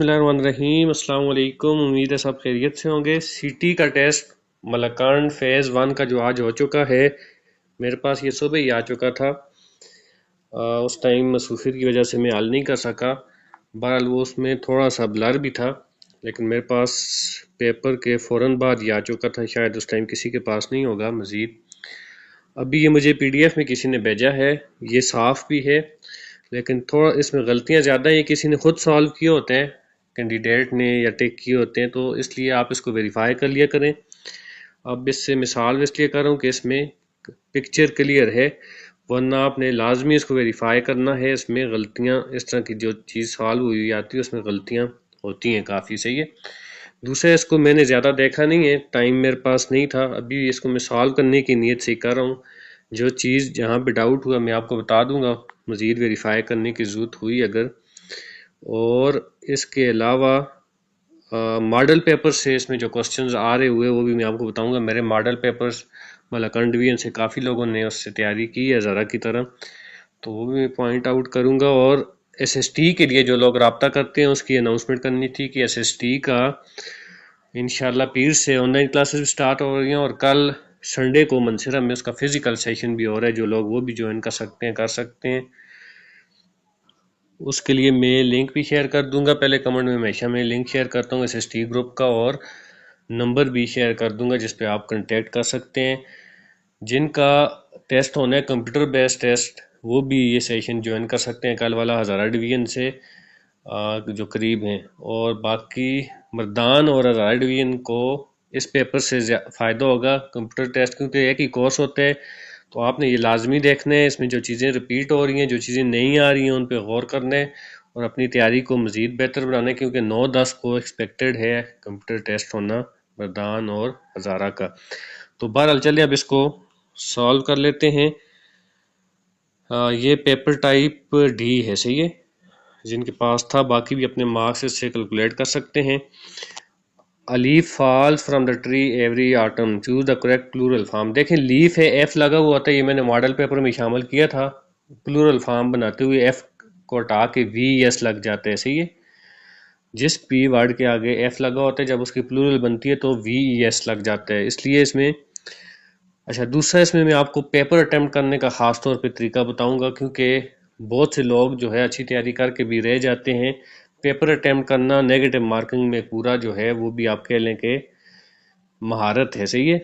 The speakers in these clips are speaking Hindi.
बिस्मिल्लाहिर्रहमानिर्रहीम। अस्सलाम वालेकुम। उम्मीद है सब खैरियत से होंगे। सीटी का टेस्ट मलकान फ़ेज़ 1 का जो आज हो चुका है, मेरे पास ये सुबह ही आ चुका था। उस टाइम मसरूफियत की वजह से मैं हल नहीं कर सका। बहरहाल वो उसमें थोड़ा सा ब्लर भी था, लेकिन मेरे पास पेपर के फ़ौरन बाद ही आ चुका था। शायद उस टाइम किसी के पास नहीं होगा मज़ीद। अभी ये मुझे पीडीएफ में किसी ने भेजा है, ये साफ़ भी है लेकिन थोड़ा इसमें गलतियां ज़्यादा हैं। किसी ने खुद सॉल्व किए होते हैं, कैंडिडेट ने या टेक किए होते हैं, तो इसलिए आप इसको वेरीफाई कर लिया करें। अब इससे मिसाल इसलिए कर रहा हूँ कि इसमें पिक्चर क्लियर है, वरना आपने लाजमी इसको वेरीफाई करना है। इसमें गलतियाँ, इस तरह की जो चीज़ सॉल्व हुई आती है उसमें गलतियाँ होती हैं काफ़ी। सही है। दूसरा, इसको मैंने ज़्यादा देखा नहीं है, टाइम मेरे पास नहीं था। अभी इसको मैं सॉल्व करने की नीयत से कर रहा हूँ। जो चीज़ जहाँ पे डाउट हुआ मैं आपको बता दूंगा, मज़ीद वेरीफाई करने की ज़रूरत हुई अगर। और इसके अलावा मॉडल पेपर से इसमें जो क्वेश्चंस आ रहे हुए वो भी मैं आपको बताऊंगा। मेरे मॉडल पेपर्स मलकान डिवीजन से काफ़ी लोगों ने उससे तैयारी की है ज़रा की तरह, तो वो भी मैं पॉइंट आउट करूंगा। और एसएसटी के लिए जो लोग रब्ता करते हैं उसकी अनाउंसमेंट करनी थी कि एसएसटी का इंशाल्लाह पीर से ऑनलाइन क्लासेस भी स्टार्ट हो रही हैं, और कल संडे को मंसिरा में उसका फिजिकल सेशन भी हो रहा है। जो लोग वो भी ज्वाइन कर सकते हैं कर सकते हैं। उसके लिए मैं लिंक भी शेयर कर दूंगा। पहले कमेंट में हमेशा मैं लिंक शेयर करता हूँ एसएसटी ग्रुप का, और नंबर भी शेयर कर दूंगा जिस पे आप कांटेक्ट कर सकते हैं। जिनका टेस्ट होना है कंप्यूटर बेस्ड टेस्ट, वो भी ये सेशन ज्वाइन कर सकते हैं कल वाला हज़ारा डिवीज़न से जो करीब हैं। और बाकी मर्दान और हज़ारा डिवीज़न को इस पेपर से फ़ायदा होगा कंप्यूटर टेस्ट, क्योंकि एक ही कोर्स होता है। तो आपने ये लाजमी देखना है, इसमें जो चीज़ें रिपीट हो रही हैं, जो चीज़ें नहीं आ रही हैं, उन पर गौर करना है और अपनी तैयारी को मज़ीद बेहतर बनाना है, क्योंकि 9-10 को एक्सपेक्टेड है कंप्यूटर टेस्ट होना मर्दान और हज़ारा का। तो बहरहाल चलिए अब इसको सॉल्व कर लेते हैं। ये पेपर टाइप डी है। सही है, जिनके पास था, बाकी भी अपने मार्क्स इससे कैलकुलेट कर सकते हैं। A leaf falls from the tree every autumn. Choose the correct plural form. देखें, लीफ है, एफ लगा हुआ था, ये मैंने मॉडल पेपर में शामिल किया था। प्लूरल फॉर्म बनाते हुए एफ को हटा के वी एस लग जाते हैं। सही है, जिस पी वर्ड के आगे एफ लगा होता है जब उसकी प्लूरल बनती है तो वी एस लग जाता है, इसलिए इसमें। अच्छा, दूसरा, इसमें मैं आपको पेपर अटेम्प्ट करने का ख़ास तौर पे तरीका बताऊंगा, क्योंकि बहुत से लोग जो है अच्छी तैयारी करके भी रह जाते हैं। पेपर अटेम्प्ट करना नेगेटिव मार्किंग में पूरा जो है वो भी आप कह लें कि महारत है। सही है।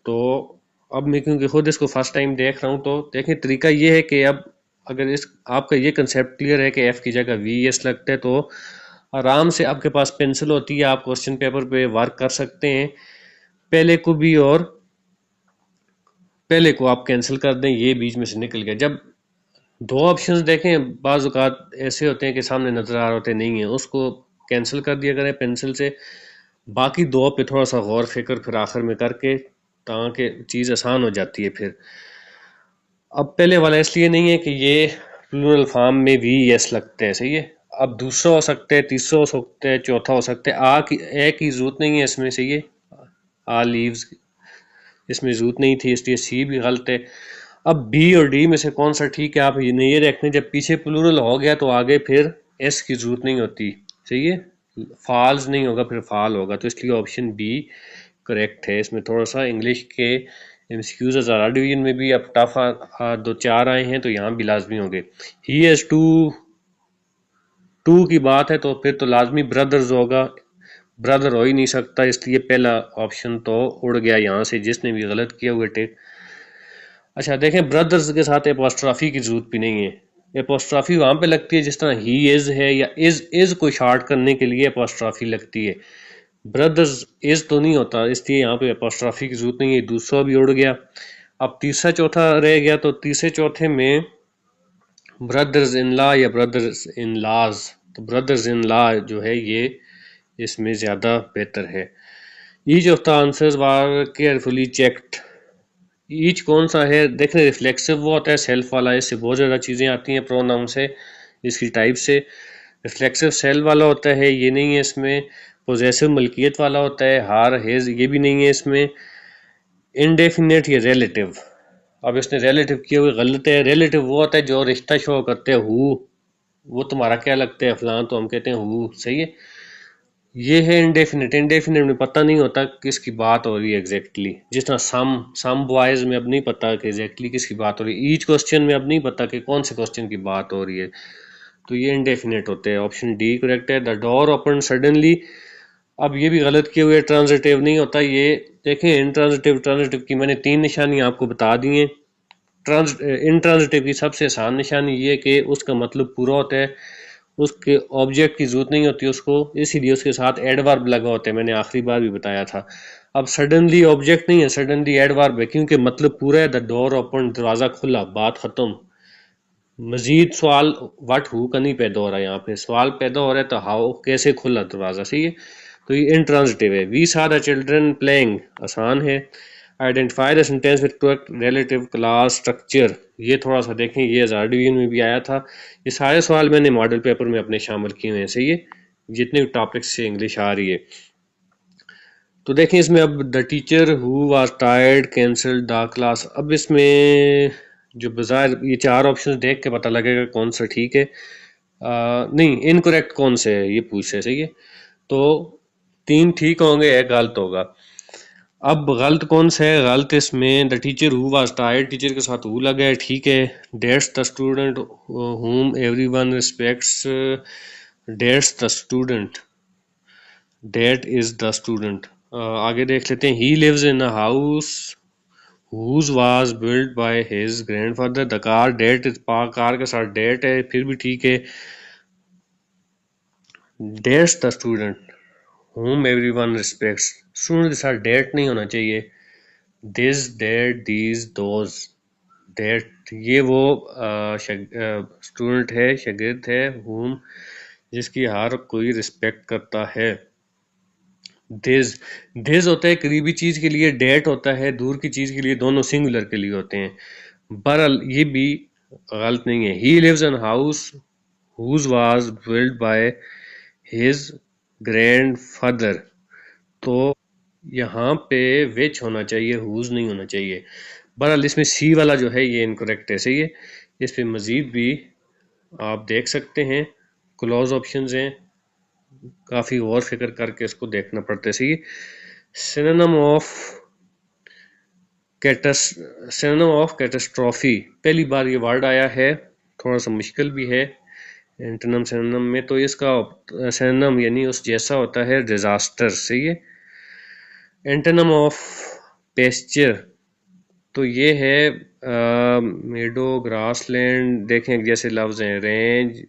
तो अब मैं क्योंकि खुद इसको फर्स्ट टाइम देख रहा हूँ, तो देखें तरीका ये है कि अब अगर इस आपका ये कंसेप्ट क्लियर है कि एफ की जगह वी एस लगता है, तो आराम से आपके पास पेंसिल होती है, आप क्वेश्चन पेपर पे वर्क कर सकते हैं। पहले को भी और पहले को आप कैंसिल कर दें, ये बीच में से निकल गया। जब दो ऑप्शंस देखें, बाज़ औक़ात ऐसे होते हैं कि सामने नज़र आ रहे होते नहीं है, उसको कैंसिल कर दिया करें पेंसिल से। बाकी दो पे थोड़ा सा गौर फिक्र फिर आखिर में करके, ताकि चीज़ आसान हो जाती है फिर। अब पहले वाला इसलिए नहीं है कि ये प्लूरल फॉर्म में भी यस लगते हैं। सही है। अब दूसरा हो सकता है, तीसरा हो सकता है, चौथा हो सकता है। आ की ए की जरूरत नहीं है इसमें। सही है, आ लीव्स इसमें जरूरत नहीं थी, इसलिए सी भी गलत है। अब बी और डी में से कौन सा ठीक है, आप ये देखने, जब पीछे प्लूरल हो गया तो आगे फिर एस की जरूरत नहीं होती। सही है, फाल्स नहीं होगा, फिर फाल होगा, तो इसलिए ऑप्शन बी करेक्ट है। इसमें थोड़ा सा इंग्लिश के एमसीक्यूज हज़ारा डिवीजन में भी अब टफ 2-4 आए हैं, तो यहाँ भी लाजमी होंगे। ही हैज़ टू की बात है तो फिर तो लाजमी ब्रदर्स होगा, ब्रदर हो ही नहीं सकता, इसलिए पहला ऑप्शन तो उड़ गया यहाँ से, जिसने भी गलत किया हुआ टेक। अच्छा देखें, ब्रदर्स के साथ एपोस्ट्रॉफी की जरूरत भी नहीं है। एपोस्ट्रॉफी वहाँ पे लगती है जिस तरह ही इज है, या इज को शार्ट करने के लिए एपोस्ट्रॉफी लगती है। ब्रदर्स इज तो नहीं होता, इसलिए यहाँ पे एपोस्ट्रॉफी की जरूरत नहीं है। दूसरा भी उड़ गया। अब तीसरा चौथा रह गया, तो तीसरे चौथे में ब्रदर्स इन लॉ या ब्रदर्स इन लॉज, तो ब्रदर्स इन लॉ जो है ये इसमें ज़्यादा बेहतर है। Each of the answers were carefully checked. Each कौन सा है, देखने रिफ्लेक्सिव वो होता है, सेल्फ वाला, इससे बहुत ज़्यादा चीज़ें आती हैं प्रोनाउन से, इसकी टाइप से। रिफ्लेक्सिव सेल्फ वाला होता है, ये नहीं है इसमें। पोजेसिव मलकियत वाला होता है, हार हेज, ये भी नहीं है इसमें। इनडेफिनेट या रिलेटिव, अब इसने रिलेटिव किए हुए गलत है। रिलेटिव वो होता है जो रिश्ता शो करते हैं, हु, वो तुम्हारा क्या लगता है फलां, तो हम कहते हैं हु। सही है। ये है इंडेफिनिट। इंडेफिनिट में पता नहीं होता किसकी बात हो रही है एग्जैक्टली। जिस तरह सम बॉयज में अब नहीं पता कि एग्जैक्टली किसकी बात हो रही है, ईच क्वेश्चन में अब नहीं पता कि कौन से क्वेश्चन की बात हो रही है। तो ये इंडेफिनिट होते हैं। ऑप्शन डी करेक्ट है। The door open suddenly. अब ये भी गलत किए हुए, ट्रांजिटिव नहीं होता ये। देखें इंट्रांजिटिव ट्रांजिटिव की मैंने तीन निशानी आपको बता दी हैं। इंट्रांजिटिव की सबसे आसान निशानी ये कि उसका मतलब पूरा होता है, उसके ऑब्जेक्ट की जरूरत नहीं होती उसको, इसीलिए उसके साथ एडवर्ब लगा होता है। मैंने आखिरी बार भी बताया था। अब सडनली ऑब्जेक्ट नहीं है, सडनली एडवर्ब है, क्योंकि मतलब पूरा है। द डोर ओपन, दरवाजा खुला, बात खत्म। मजीद सवाल व्हाट हु का नहीं पैदा हो रहा है, यहाँ पे सवाल पैदा हो रहा है तो हाउ, कैसे खुला दरवाजा। सही है, तो ये इंट्रांजिटिव है। We saw the children playing, आसान है। Identify the sentence with correct relative class structure, ये थोड़ा सा देखें, ये 1000 डिवीजन में भी आया था। ये सारे सवाल मैंने मॉडल पेपर में अपने शामिल किए हुए हैं। सही है, जितने भी टॉपिक्स से इंग्लिश आ रही है। तो देखें इसमें अब the teacher who was tired cancelled the class. अब इसमें जो बाजार ये चार ऑप्शन देख के पता लगेगा कौन सा ठीक है। नहीं, इनकरेक्ट कौन से है ये पूछ रहे। सही है, तो तीन ठीक होंगे, एक गलत होगा। अब गलत कौन सा है? गलत इसमें the teacher who was tired, teacher के साथ हु लगा है, ठीक है। That's the student whom everyone respects, that's the student, that is the student. आगे देख लेते हैं। He lives in a house whose was built by his grandfather, the car, that, car के साथ डेट है, फिर भी ठीक है। That's the student whom everyone respects, student के साथ डेट नहीं होना चाहिए। This, that, these, those, that, ये वो स्टूडेंट है, शागिर्द है, whom, जिसकी हर कोई रिस्पेक्ट करता है। दिस, दिस होता है करीबी चीज के लिए, डेट होता है दूर की चीज के लिए, दोनों सिंगुलर के लिए होते हैं। बहरहाल ये भी गलत नहीं है। He lives in house whose was build by his grandfather, तो यहाँ पे विच होना चाहिए, हुज नहीं होना चाहिए। बहरहाल इसमें सी वाला जो है ये इनकरेक्ट है। सही है, इस पे मजीद भी आप देख सकते हैं, क्लोज ऑप्शंस हैं, काफी गौर फिक्र करके इसको देखना पड़ता है। सही, synonym of synonym of catastrophe, पहली बार ये वर्ड आया है, थोड़ा सा मुश्किल भी है एंटोनिम सिनोनिम में। तो इसका सिनोनिम यानी उस जैसा होता है डिजास्टर। सही है। एंटोनिम ऑफ पेस्चर, तो ये है मेडो, ग्रासलैंड। देखें जैसे लफ्ज हैं रेंज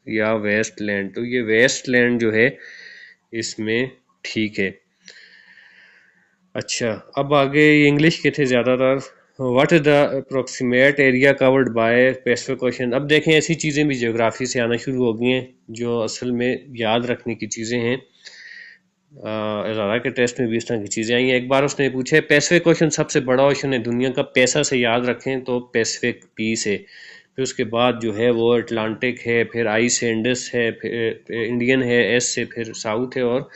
या वेस्ट लैंड, तो ये वेस्ट लैंड जो है इसमें ठीक है। अच्छा, अब आगे इंग्लिश के थे ज़्यादातर। What is the approximate area covered by Pacific ocean. अब देखें ऐसी चीज़ें भी ज्योग्राफी से आना शुरू हो गई हैं जो असल में याद रखने की चीज़ें हैं। ज़ारा के टेस्ट में भी इस तरह की चीज़ें आई हैं। एक बार उसने पूछे पैसिफिक ओशन सबसे बड़ा ओशन है दुनिया का, पैसा से याद रखें तो पैसिफिक पी से, फिर उसके बाद जो है वो अटलांटिक है, फिर आई से इंडस है, फिर इंडियन है, एस से फिर साउथ है, और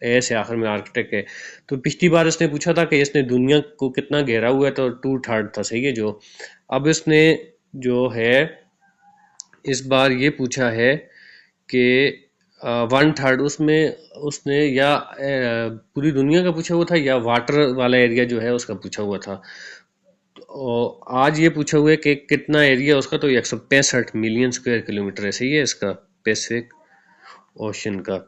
ए से आखिर में आर्कटिक है। तो पिछली बार इसने पूछा था कि इसने दुनिया को कितना घेरा हुआ है, तो 2/3 था। सही है जो। अब इसने जो है इस बार ये पूछा है कि 1/3, उसमें उसने या पूरी दुनिया का पूछा हुआ था या वाटर वाला एरिया जो है उसका पूछा हुआ था। और आज ये पूछा हुआ है कि कितना एरिया उसका, तो 165 मिलियन स्क्वायर किलोमीटर है। सही है इसका पैसिफिक ओशन का।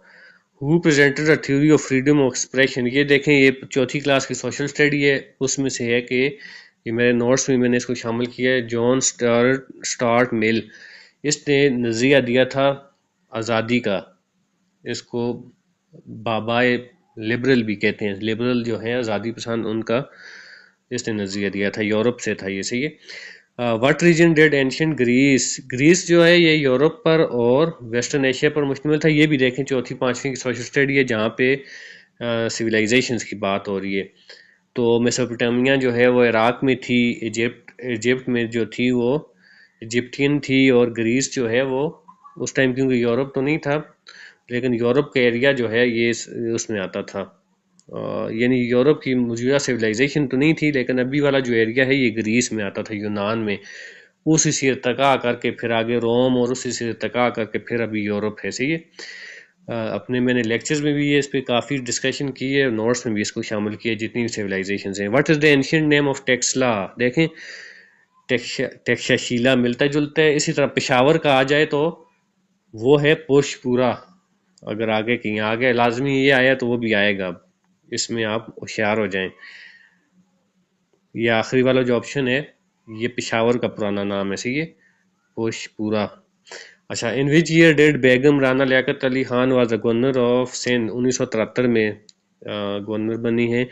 Who presented the theory of freedom of expression, ये देखें ये चौथी क्लास की सोशल स्टडी है, उसमें से है कि ये मेरे नोट्स में मैंने इसको शामिल किया है। जॉन स्टार्ट मिल, इसने नज़रिया दिया था आज़ादी का। इसको बाबा लिबरल भी कहते हैं, लिबरल जो है आज़ादी पसंद, उनका इसने नज़रिया दिया था, यूरोप से था ये। सही है। What region that ancient Greece, Greece जो है ये यूरोप पर और वेस्टर्न एशिया पर मुश्तमिल था। ये भी देखें चौथी पांचवी की सोशल स्टडी है जहाँ पे सिविलाइजेशंस की बात हो रही है। तो मेसोपोटामिया जो है वो इराक में थी, इजिप्ट में जो थी वो इजिप्टियन थी, और ग्रीस जो है वो उस टाइम, क्योंकि यूरोप तो नहीं था लेकिन यूरोप का एरिया जो है ये उसमें आता था। यानी यूरोप की मौजूदा सिविलाइजेशन तो नहीं थी, लेकिन अभी वाला जो एरिया है ये ग्रीस में आता था, यूनान में। उसी से इर्तका करके फिर आगे रोम, और उसी से इर्तका करके फिर अभी यूरोप है। सही है। अपने मैंने लेक्चर्स में भी ये इस पर काफ़ी डिस्कशन की है, नोट्स में भी इसको शामिल किया जितनी भी सिविलाइजेशन हैं। What is the ancient name of Taxila? देखें, टेक्साशीला मिलता जुलता है। इसी तरह पेशावर का आ जाए तो वो है पुष्पूरा। अगर आगे कहीं आगे लाजमी ये आया तो वो भी आएगा, इसमें आप होशियार हो जाएं। ये आखिरी वाला जो ऑप्शन है ये पेशावर का पुराना नाम है, सही है, पुष्पूरा। अच्छा, in which year did Begum Rana Liaquat Ali Khan was the governor of Sindh? 1973 में गवर्नर बनी है।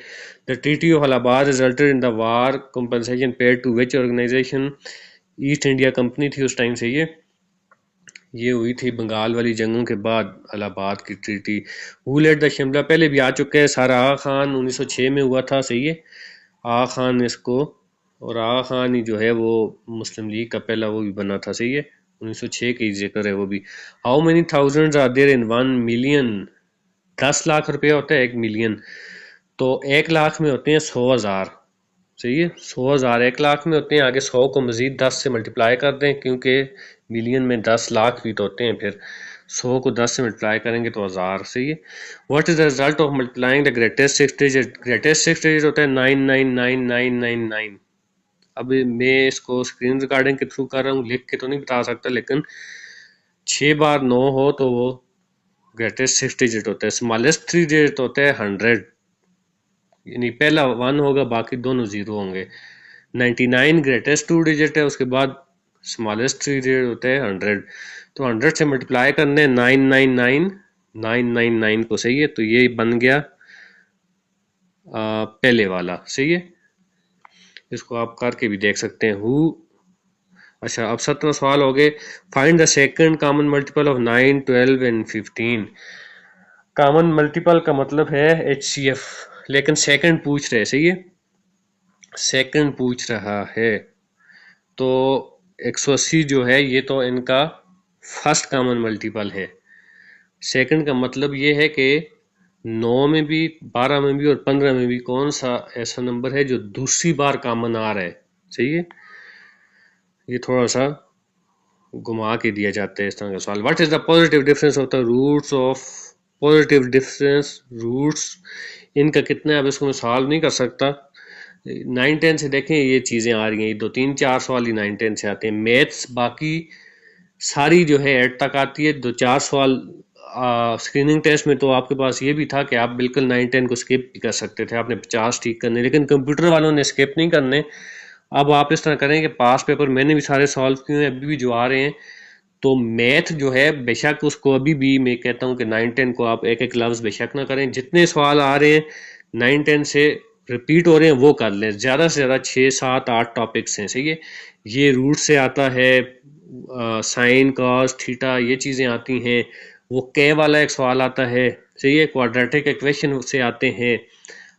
The treaty of Allahabad resulted in the war compensation paid to which organization? East India Company थी उस टाइम से। ये हुई थी बंगाल वाली जंगों के बाद इलाहाबाद की treaty. Who led the Shimla? पहले भी आ चुके हैं, सारा आगा खान 1906 में हुआ था, सही है, आगा खान इसको। और आगा खान ही जो है वो मुस्लिम लीग का पहला वो भी बना था, सही है, 1906 की जिक्र है वो भी। How many thousands are there in 1 million? 10 lakh रुपया होता है 1 मिलियन, तो 1 लाख में होते हैं 100,000, सही है, 100,000 1 लाख में होते हैं। आगे 100 को मजीद 10 से मल्टीप्लाई कर दें, क्योंकि मिलियन में 10 लाख भी तो होते हैं, फिर 100 को 10 से मल्टीप्लाई करेंगे तो 1000, सही है। What is the result of multiplying the greatest 6 digit? Greatest 6 digit होता है 999999। अब मैं इसको स्क्रीन रिकॉर्डिंग के थ्रू कर रहा हूँ, लिख के तो नहीं बता सकता, लेकिन 6 बार 9 हो तो वो ग्रेटेस्ट 6 डिजिट होता है। स्मॉलेस्ट 3 डिजिट होता है 100, यानी पहला 1 होगा, बाकी दोनों 0 होंगे। 99 ग्रेटेस्ट 2 डिजिट है, उसके बाद स्मॉलेस्ट 3 डिजिट होते हैं 100। तो 100 से मल्टीप्लाई करने 999 को, सही है, तो ये बन गया पहले वाला, सही है। इसको आप करके भी देख सकते हैं। हु अच्छा, अब 17वां सवाल हो गए। Find the second common multiple of 9, 12 and 15। Common multiple का मतलब है HCF, लेकिन सेकंड पूछ रहे, सही है, सेकंड पूछ रहा है। तो 180 जो है ये तो इनका फर्स्ट कॉमन मल्टीपल है। सेकंड का मतलब ये है कि 9 में भी, 12 में भी और 15 में भी कौन सा ऐसा नंबर है जो दूसरी बार कॉमन आ रहा है, सही है। ये थोड़ा सा घुमा के दिया जाता है इस तरह का सवाल। What is the positive difference of the roots of? Positive difference roots इनका कितना है, अब इसको मैं सॉल्व नहीं कर सकता। 9, 10 से देखें ये चीज़ें आ रही हैं, 2, 3, 4 सवाल ही 9, 10 से आते हैं। मैथ्स बाकी सारी जो है 8 तक आती है। 2, 4 सवाल स्क्रीनिंग टेस्ट में तो आपके पास ये भी था कि आप बिल्कुल 9, 10 को स्किप भी कर सकते थे, आपने 50 ठीक करने, लेकिन कंप्यूटर वालों ने स्किप नहीं करने। अब आप इस तरह करें कि पास पेपर मैंने भी सारे सॉल्व किए हैं, अभी भी जो आ रहे हैं, तो मैथ जो है बेशक उसको अभी भी मैं कहता हूँ कि 9, 10 को आप एक एक लफ्ज़ बेशक ना करें। जितने सवाल आ रहे हैं 9, 10 से रिपीट हो रहे हैं वो कर लें, ज़्यादा से ज़्यादा 6, 7, 8 टॉपिक्स हैं, सही है। ये रूट से आता है, साइन कॉस थीटा ये चीज़ें आती हैं, वो के वाला एक सवाल आता है, सही है, क्वाड्रेटिक इक्वेशन से आते हैं।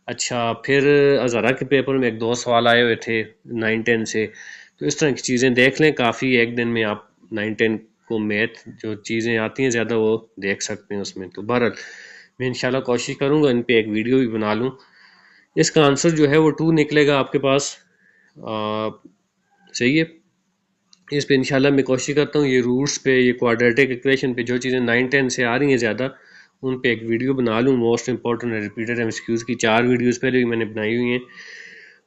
अच्छा, फिर हज़ारा के पेपर में 1-2 सवाल आए हुए थे 9, 10 से। तो इस तरह की चीज़ें देख लें, काफ़ी एक दिन में आप 9, 10 को मैथ जो चीज़ें आती हैं ज़्यादा वो देख सकते हैं उसमें। तो बहरहाल मैं इंशाल्लाह कोशिश करूँगा इन पे एक वीडियो भी बना लूँ। इसका आंसर जो है वो 2 निकलेगा आपके पास, सही है। इस पे इंशाल्लाह मैं कोशिश करता हूँ ये रूट्स पे, ये क्वाड्रेटिक इक्वेशन पे जो चीज़ें 9, 10 से आ रही हैं ज़्यादा, उन पे एक वीडियो बना लूँ। मोस्ट इंपॉर्टेंट रिपीटेड एमसीक्यूज़ की 4 वीडियोस पहले भी मैंने बनाई हुई हैं।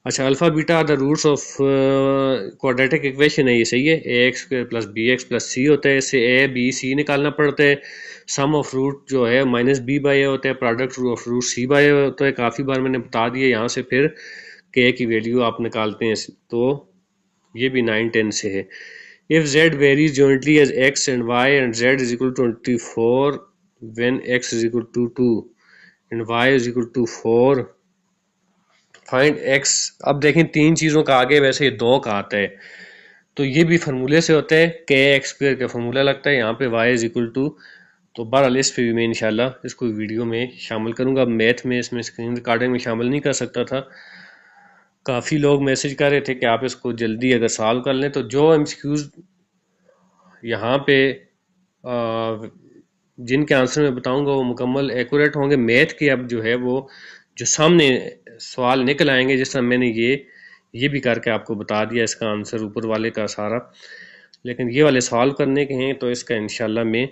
अच्छा, alpha beta are the roots of quadratic equation है, ये सही है। ax² + bx + c होता है, इससे a b c निकालना पड़ता है। सम ऑफ रूट जो है -b/a होता है, प्रोडक्ट ऑफ रूट c/a होता है। काफ़ी बार मैंने बता दिया, यहाँ से फिर k की वैल्यू आप निकालते हैं, तो ये भी 9, 10 से है। If z varies jointly as x and y and z is equal to 24 when x is equal to 2 and y is equal to 4, find x। अब देखें 3 चीज़ों का आगे वैसे 2 का आता है, तो ये भी फार्मूले से होता है, kx² का फार्मूला लगता है, यहाँ पे y is equal to। तो बहरहाल इस पे भी मैं इंशाल्लाह इसको वीडियो में शामिल करूँगा। मैथ में इसमें स्क्रीन रिकॉर्डिंग में शामिल नहीं कर सकता था। काफ़ी लोग मैसेज कर रहे थे कि आप इसको जल्दी अगर सॉल्व कर लें, तो जो एमसीक्यूज़ यहाँ पे जिनके आंसर मैं बताऊंगा वो मुकम्मल एक्यूरेट होंगे। मैथ के अब जो है वो जो सामने सवाल निकल आएंगे, जिस तरह मैंने ये भी करके आपको बता दिया इसका आंसर ऊपर वाले का सारा, लेकिन ये वाले सवाल करने के हैं, तो इसका इंशाल्लाह मैं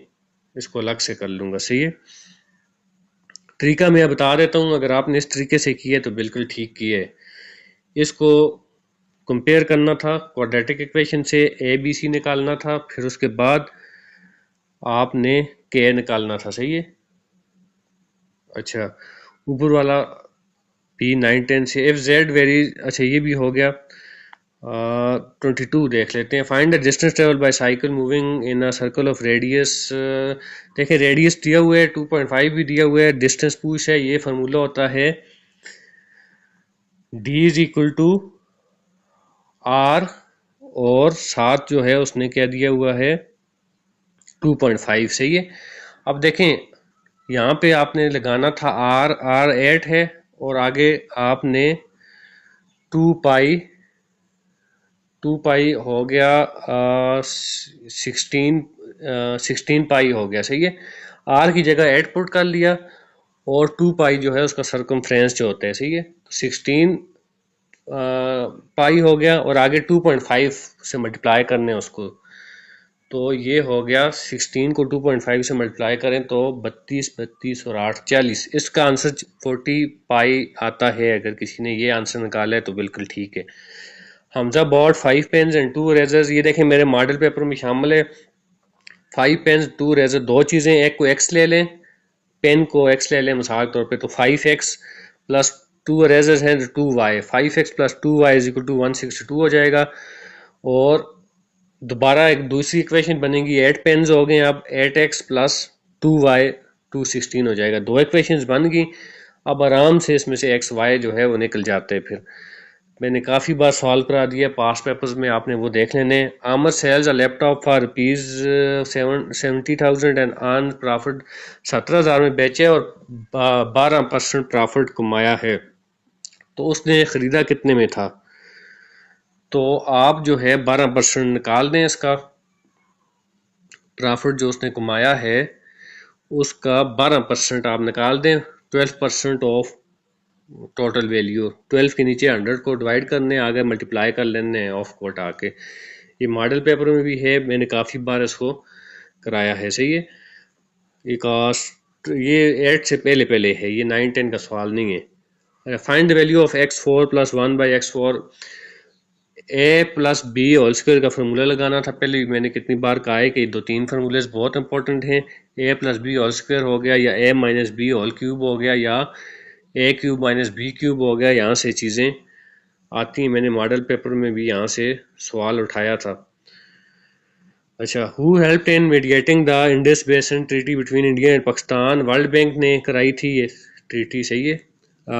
इसको अलग से कर लूँगा। सही है, तरीका मैं बता देता हूँ, अगर आपने इस तरीके से किया तो बिल्कुल ठीक किया है। इसको कंपेयर करना था क्वाड्रेटिक इक्वेशन से, ए बी सी निकालना था, फिर उसके बाद आपने के निकालना था। सही है, अच्छा ऊपर वाला पी 9 10 से इफ जेड वेरी, अच्छा ये भी हो गया। 22 देख लेते हैं। Find the distance travel by cycle moving in a circle of radius. देखें रेडियस दिया हुआ है, 2.5 भी दिया हुआ है, डिस्टेंस पूछ है। ये फार्मूला होता है d is equal to R, और साथ जो है उसने क्या दिया हुआ है 2.5। सही है, अब देखें यहाँ पे आपने लगाना था आर, आर 8 है, और आगे आपने 2 पाई, 2 पाई हो गया 16 पाई हो गया। सही है, आर की जगह 8 पुट कर लिया, और 2 पाई जो है उसका सरकमफ्रेंस जो होता है। सही है, 16 पाई हो गया, और आगे 2.5 से मल्टीप्लाई करने उसको, तो ये हो गया 16 को 2.5 से मल्टीप्लाई करें तो 32, 32 और 8 40। इसका आंसर 40 पाई आता है। अगर किसी ने ये आंसर निकाला है तो बिल्कुल ठीक है। Hamza bought 5 pens and 2 erasers, ये देखें मेरे मॉडल पेपर में शामिल है। 5 पेन्स 2 इरेजर, दो चीज़ें, एक को एक्स ले लें, पेन को एक्स ले लें मिसाल के तौर पे, तो 5x प्लस 2 इरेजर्स हैं 2y, 5x plus 2y is equal to 162 हो जाएगा। और दोबारा एक दूसरी इक्वेशन बनेगी, 8 पेन्स हो गए, अब 8x प्लस 2y 216 हो जाएगा। दो इक्वेशंस बन गई। अब आराम से इसमें से एक्स वाई जो है वो निकल जाते हैं। फिर मैंने काफ़ी बार सॉल्व करा दिया पास पेपर्स में, आपने वो देख लेने। Amar sells a laptop for rupees 70,000 and earn profit, 17,000 में बेचे और 12% प्रॉफिट कमाया है। तो उसने ख़रीदा कितने में था, तो आप जो है 12% निकाल दें, इसका प्रॉफिट जो उसने कमाया है उसका 12% आप निकाल दें। 12% ऑफ टोटल वैल्यू, 12 के नीचे 100 को डिवाइड करने, आगे मल्टीप्लाई कर लेने हैं ऑफ कोट आके। ये मॉडल पेपर में भी है, मैंने काफ़ी बार इसको कराया है। सही है, ये कास्ट ये 8 से पहले पहले है, ये 9 10 का सवाल नहीं है। Find the value of x4 plus 1/x4 A plus B whole square का फार्मूला लगाना था। पहले भी मैंने कितनी बार कहा है कि 2-3 फार्मूलेस बहुत इंपॉर्टेंट हैं। ए प्लस बी होल स्क्वायर हो गया, या ए माइनस बी होल क्यूब हो गया, या ए क्यूब माइनस बी क्यूब हो गया। यहाँ से चीज़ें आती हैं, मैंने मॉडल पेपर में भी यहाँ से सवाल उठाया था। अच्छा, who helped in mediating the Indus basin treaty between India and Pakistan, world bank ने कराई थी ये ट्रीटी। सही है,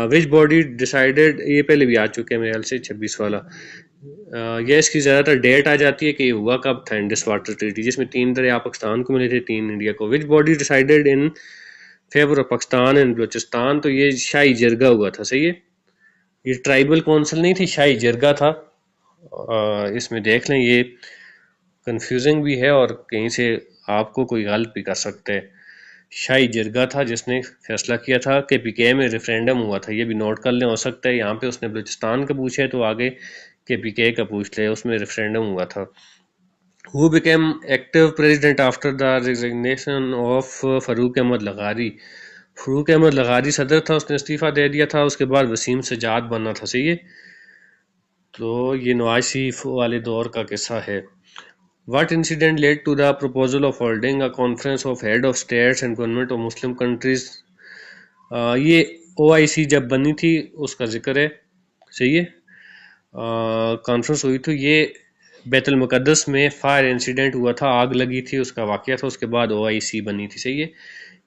विच बॉडी डिसाइडेड, ये पहले भी आ चुके हैं मेरे ख्याल से 26 वाला। ये इसकी ज़्यादातर डेट आ जाती है कि हुआ कब था इंडस वाटर ट्रीटी, जिसमें 3 दरिया पाकिस्तान को मिले थे, 3 इंडिया को। Which body decided in favour of Pakistan and Balochistan, तो ये शाही जरगा हुआ था। सही है, ये ट्राइबल काउंसिल नहीं थी, शाही जरगा था। इसमें देख लें, ये कंफ्यूजिंग भी है और कहीं से आपको कोई गलत भी कर सकते हैं। शाही जरगा था जिसने फैसला किया था कि पीके में रेफरेंडम हुआ था, ये भी नोट कर लें। हो सकता है यहाँ पे उसने बलूचिस्तान का पूछे तो आगे के पीके का पूछ ले, उसमें रेफरेंडम हुआ था। Who became active president after the resignation of Farooq Ahmed लगारी, फरूक अहमद लगारी सदर था, उसने इस्तीफ़ा दे दिया था, उसके बाद वसीम सजाद बना था। सही है, तो ये नवाज शरीफ वाले दौर का किस्सा है। What incident led to the proposal of holding a conference of head of states and government of Muslim countries? ये OIC जब बनी थी उसका जिक्र है। सही है, कॉन्फ्रेंस हुई थी, ये बैतुल मुक़द्दस में फायर इंसिडेंट हुआ था, आग लगी थी, उसका वाक़या था, उसके बाद OIC बनी थी। सही है,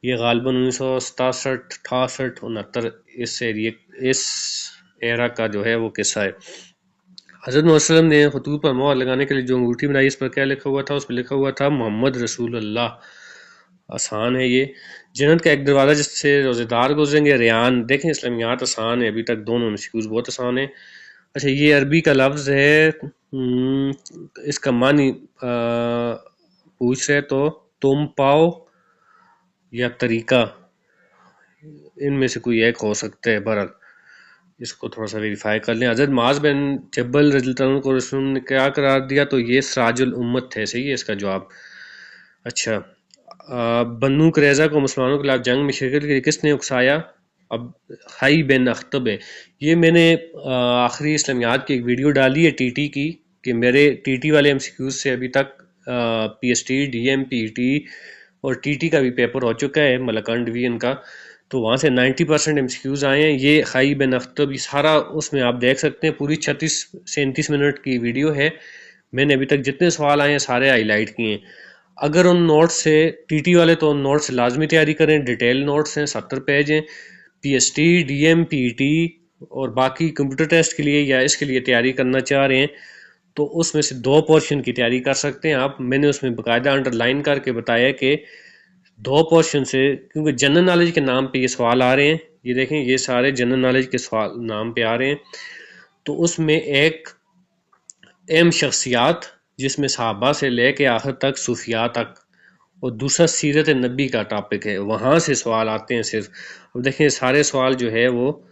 ये गालबन 1967, 68, 69 इस एरा का जो है वो किस्सा है। हज़रत मोहम्मद ने खतूत पर मोहर लगाने के लिए जो अंगूठी बनाई, इस पर क्या लिखा हुआ था, उस पर लिखा हुआ था मोहम्मद रसूलुल्लाह। आसान है ये। जन्नत का एक दरवाज़ा जिससे रोज़ेदार गुजरेंगे, रेयान। देखें इस्लामियात आसान है, अभी तक दोनों MCQs बहुत आसान है। अच्छा, ये अरबी का लफ्ज़ है, इसका मानी पूछ रहे तो तुम पाओ या तरीका, इनमें से कोई एक हो सकता है। बहरहाल इसको थोड़ा सा वेरीफाई कर लें। हज़रत माज बिन जब्बल रज़ियल्लाहु अन्हु को रसूल ने क्या करार दिया, तो ये सिराजुल उम्मत थे। सही है इसका जवाब। अच्छा, बन्नू कुरैज़ा को मुसलमानों के खिलाफ जंग में शिरकत के लिए किसने उकसाया? अब हाई बिन अख्तब है। ये मैंने आखिरी इस्लामियात की एक वीडियो डाली है टीटी की, कि मेरे टीटी वाले एमसीक्यूज से अभी तक पीएसटी, डीएम, पीटी और टीटी का भी पेपर हो चुका है, मलकान डिवीजन का, तो वहाँ से 90% एमसीक्यूज आए हैं। ये खाई बिन अख्तब, ये सारा उसमें आप देख सकते हैं, पूरी 36 से 39 मिनट की वीडियो है। मैंने अभी तक जितने सवाल आए हैं सारे हाईलाइट किए हैं। अगर उन नोट्स से, टीटी वाले तो उन नोट्स से लाजमी तैयारी करें, डिटेल नोट्स हैं, 70 पेज हैं। पीएसटी, डीएम, पीटी और बाकी कंप्यूटर टेस्ट के लिए या इसके लिए तैयारी करना चाह रहे हैं तो उसमें से 2 पोर्शन की तैयारी कर सकते हैं आप। मैंने उसमें बाकायदा अंडरलाइन करके बताया कि 2 पोर्शन से, क्योंकि जनरल नॉलेज के नाम पे ये सवाल आ रहे हैं, ये देखें ये सारे जनरल नॉलेज के सवाल नाम पे आ रहे हैं। तो उसमें एक अहम शख्सियात जिसमें सहाबा से लेके आखिर तक सूफिया तक, और दूसरा सीरत नबी का टॉपिक है, वहाँ से सवाल आते हैं सिर्फ। अब देखें सारे सवाल जो है वो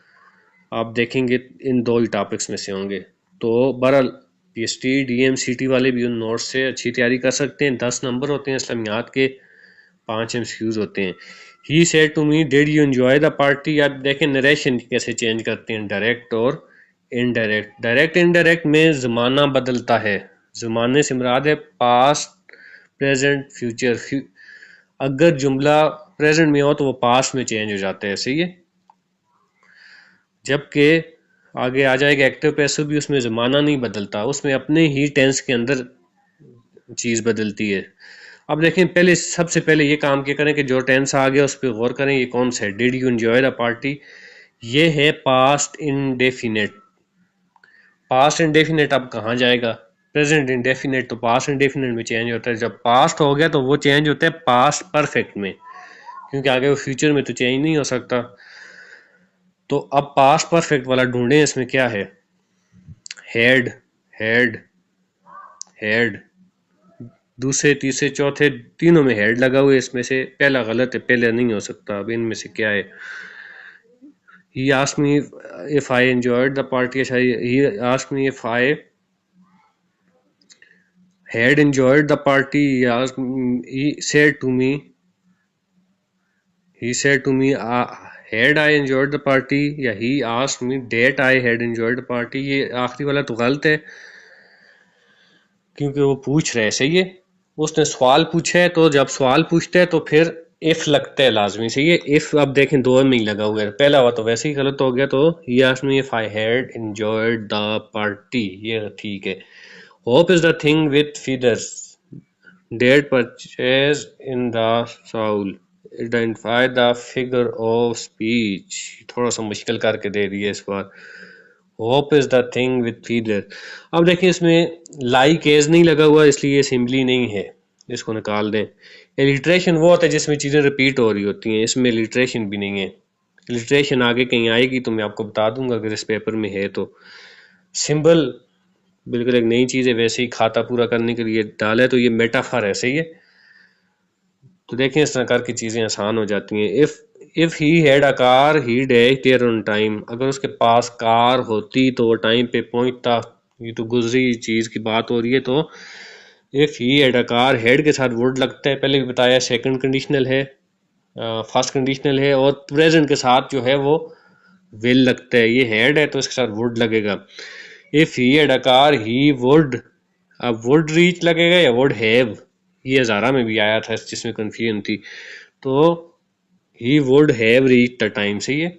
आप देखेंगे इन 2 ही टॉपिक्स में से होंगे। तो बहरहाल पीएसटी, डीएम, सीटी वाले भी उन नोट्स से अच्छी तैयारी कर सकते हैं। 10 नंबर होते हैं इस्लामियात के, 5 एमसीक्यूज होते हैं। He said to me did you enjoy the party. आप देखें नरेशन कैसे चेंज करते हैं, डायरेक्ट और इनडायरेक्ट। डायरेक्ट इनडायरेक्ट में ज़माना बदलता है, ज़माने से मुराद है पास्ट, प्रेजेंट, फ्यूचर। अगर जुमला प्रेजेंट में हो तो वो पास्ट में चेंज हो जाता है, सही है। जबकि आगे आ जाएगा एक्टिव पैसिव भी, उसमें ज़माना नहीं बदलता, उसमें अपने ही टेंस के अंदर चीज़ बदलती है। अब देखें पहले, सबसे पहले ये काम क्या करें कि जो टेंस आ गया उस पर गौर करें। ये कौन सा है? Did you enjoy the party, ये है पास्ट इंडेफिनेट। पास्ट इंडेफिनेट अब कहाँ जाएगा? प्रेजेंट इंडेफिनेट तो पास्ट इंडेफिनेट में चेंज होता है। जब पास्ट हो गया तो वो चेंज होता है पास्ट परफेक्ट में, क्योंकि आगे वो फ्यूचर में तो चेंज नहीं हो सकता। तो अब पास्ट परफेक्ट वाला ढूंढें, इसमें क्या है? Head, head, head. दूसरे, तीसरे, चौथे, तीनों में हेड लगा हुआ है। इसमें से पहला गलत है, पहले नहीं हो सकता। अब इनमें से क्या है? He asked me if I enjoyed the party. अच्छा, he asked me if I had enjoyed the party. He said to me, had I enjoyed the party, या he asked me that I had enjoyed the party। ये आखिरी वाला तो गलत है, क्योंकि वो पूछ रहे, सही है, उसने सवाल पूछा है। तो जब सवाल पूछते हैं तो फिर इफ लगता है लाजमी, सही है। इफ अब देखें 2 में ही लगा हुआ है, पहला हुआ तो वैसे ही गलत हो गया। तो he asked me if I had enjoyed the party, ये ठीक है। Hope is the thing with feathers that perches in the soul, identify the figure of speech। थोड़ा सा मुश्किल करके दे दिया इस बार। Hope is the thing with feather. अब देखिए इसमें लाइक एज नहीं लगा हुआ, इसलिए सिंपली नहीं है, इसको निकाल दें। इलिट्रेशन वो होता है जिसमें चीज़ें रिपीट हो रही होती हैं, इसमें इलिट्रेशन भी नहीं है। इलिट्रेशन आगे कहीं आएगी तो मैं आपको बता दूंगा अगर इस पेपर में है तो। सिंबल बिल्कुल एक नई चीज़ है, वैसे ही खाता पूरा करने के लिए डाला है, तो ये मेटाफर है, सही है। तो देखें इस तरह करके चीज़ें आसान हो जाती हैं। If he had a car he dash there on time. अगर उसके पास कार होती तो वो टाइम पे पहुंचता। ये तो गुजरी चीज़ की बात हो रही है। तो if he had a car, head के साथ वुड लगता है, पहले भी बताया। सेकंड कंडीशनल है, फर्स्ट कंडीशनल है, और प्रेजेंट के साथ जो है वो विल लगता है। ये हेड है तो इसके साथ वुड लगेगा। If he had a car he would, अब वुड रीच लगेगा या वुड हैव? ये हज़ारा में भी आया था जिसमें कन्फ्यूजन थी। तो he would have reach the time, सही है।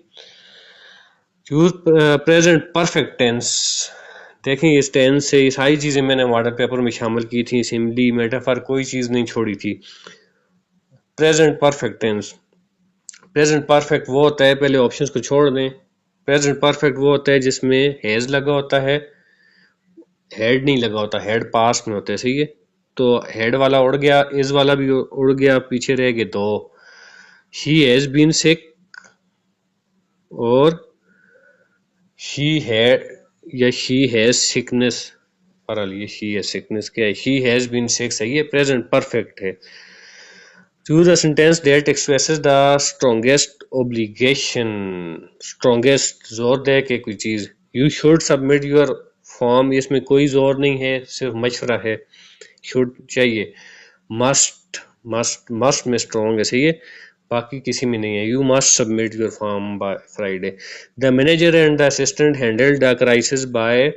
Choose present perfect tense. देखें इस टेंस से ये सारी चीज़ें मैंने मॉडल पेपर में शामिल की थी, सिंपली, मेटाफर, कोई चीज़ नहीं छोड़ी थी। Present perfect tense, present perfect वो होता है, पहले ऑप्शंस को छोड़ दें। प्रेजेंट परफेक्ट वो होता है जिसमें हैज़ लगा होता है, हेड नहीं लगा होता। हेड पास्ट में होता है, सही है। तो हेड वाला उड़ गया, इज वाला भी उड़ गया, पीछे रह गए दो। शी हैज बीन सिक और शी हैड या शी हैज सिकनेस। पर ये शी हैज सिकनेस क्या है? शी हैज बीन सिक, सही है, प्रेजेंट परफेक्ट है। Choose a sentence that expresses the strongest obligation. Strongest जोर दे के कोई चीज। You should submit your form, इसमें कोई जोर नहीं है, सिर्फ मशवरा है। शुड चाहिए। मस्ट, मस्ट में स्ट्रॉन्ग है, सही है, बाकी किसी में नहीं है। You must submit your form by Friday. The manager and the assistant handled the crisis by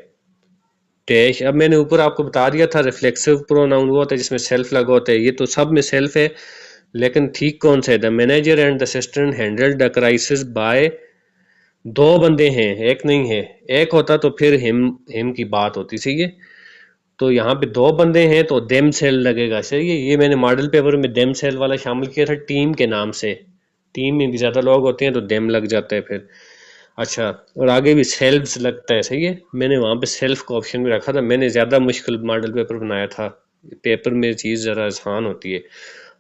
dash. अब मैंने ऊपर आपको बता दिया था रिफ्लेक्सिव प्रोनाउन वो होता है जिसमें सेल्फ लगा होता है, ये तो सब में सेल्फ है, लेकिन ठीक कौन सा है? The manager and the assistant handled the crisis by, दो बंदे हैं, एक नहीं है, एक होता तो फिर हिम की बात होती, सही है। तो यहाँ पे दो बंदे हैं तो देम सेल लगेगा, सही है। ये मैंने मॉडल पेपर में देम सेल वाला शामिल किया था टीम के नाम से, टीम में भी ज्यादा लोग होते हैं तो देम लग जाता है फिर। अच्छा, और आगे भी सेल्फ्स लगता है, सही है, मैंने वहां पे सेल्फ का ऑप्शन भी रखा था, मैंने ज्यादा मुश्किल मॉडल पेपर बनाया था, पेपर में चीज जरा आसान होती है।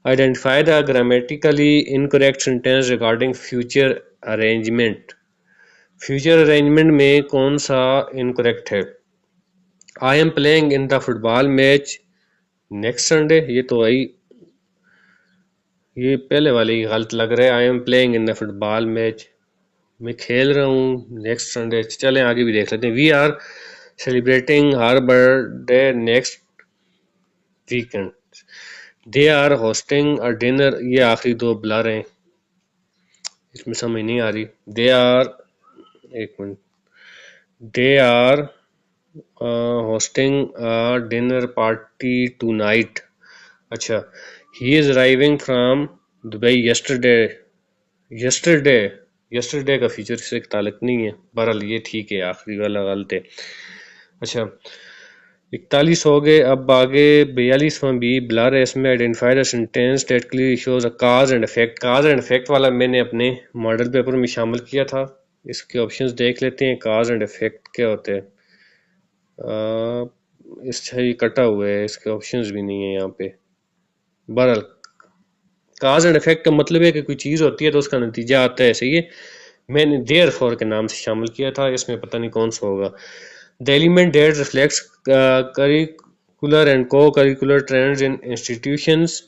Identify the grammatically incorrect sentence regarding future arrangement. Future arrangement में कौन सा इनकरेक्ट है? I am playing in the football match next Sunday, ये तो आई, ये पहले वाले ही गलत लग रहा है। I am playing in the football match, मैं खेल रहा हूँ नेक्स्ट संडे। चलें आगे भी देख लेते हैं। We are celebrating her birthday next weekend. They are hosting a dinner, ये आखिरी दो ब्लर हैं, इसमें समझ नहीं आ रही। दे आर, एक minute, they are hosting a dinner party tonight. अच्छा, he is arriving from Dubai yesterday. Yesterday, yesterday का फीचर से ताल्लुक नहीं है, बहरहाल ये ठीक है, आखिरी वाला गलत है। अच्छा, 41 हो गए, अब आगे 42वां बी ब्लर है, इसमें identify the sentence that clearly shows a cause and effect. Cause and effect वाला मैंने अपने मॉडल पेपर में शामिल किया था, इसके ऑप्शंस देख लेते हैं। काज एंड इफेक्ट क्या होते हैं? इससे ये कटा हुआ है, इसके ऑप्शंस भी नहीं है यहाँ पे। बहरहाल काज एंड इफेक्ट का मतलब है कि कोई चीज़ होती है तो उसका नतीजा आता है, सही है। मैंने देयर फॉर के नाम से शामिल किया था, इसमें पता नहीं कौन सा होगा। The element that reflects curricular and co curricular trends in institutions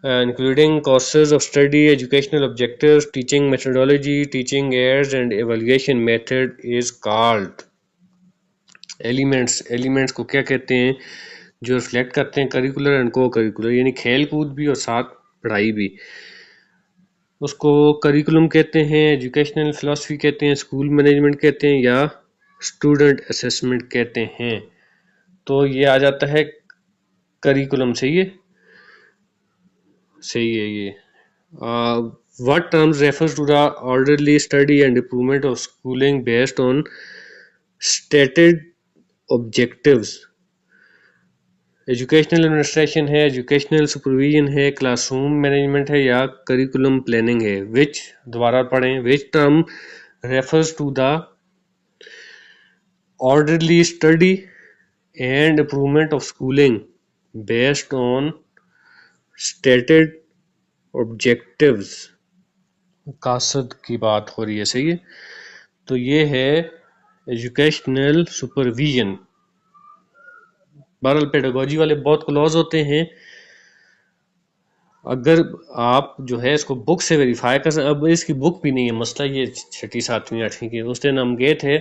including courses of study, educational objectives, teaching methodology, teaching aids and evaluation method is called elements. Elements को क्या कहते हैं? जो रिफ्लेक्ट करते हैं करिकुलर एंड को करिकुलर, यानी खेल कूद भी और साथ पढ़ाई भी, उसको करिकुलम कहते हैं, एजुकेशनल फिलोसफी कहते हैं, स्कूल मैनेजमेंट कहते हैं, या स्टूडेंट असेसमेंट कहते हैं। तो ये आ जाता है करिकुलम, सही है, सही है ये। What terms refers to the orderly study and improvement of schooling based on stated objectives? Educational administration है, एजुकेशनल सुपरविजन है, क्लासरूम मैनेजमेंट है, या करिकुलम प्लानिंग है? विच, दोबारा पढ़ें, which term refers to the orderly study and improvement of schooling based on stated objectives? कासद की बात हो रही है, सही है। तो ये है एजुकेशनल सुपरविजन। बहरहाल पेडागोजी वाले बहुत क्लोज होते हैं, अगर आप जो है इसको बुक से वेरीफाई कर सकते। अब इसकी बुक भी नहीं है, मसला ये 6ठी 7वीं 8वीं की। उस दिन हम गए थे,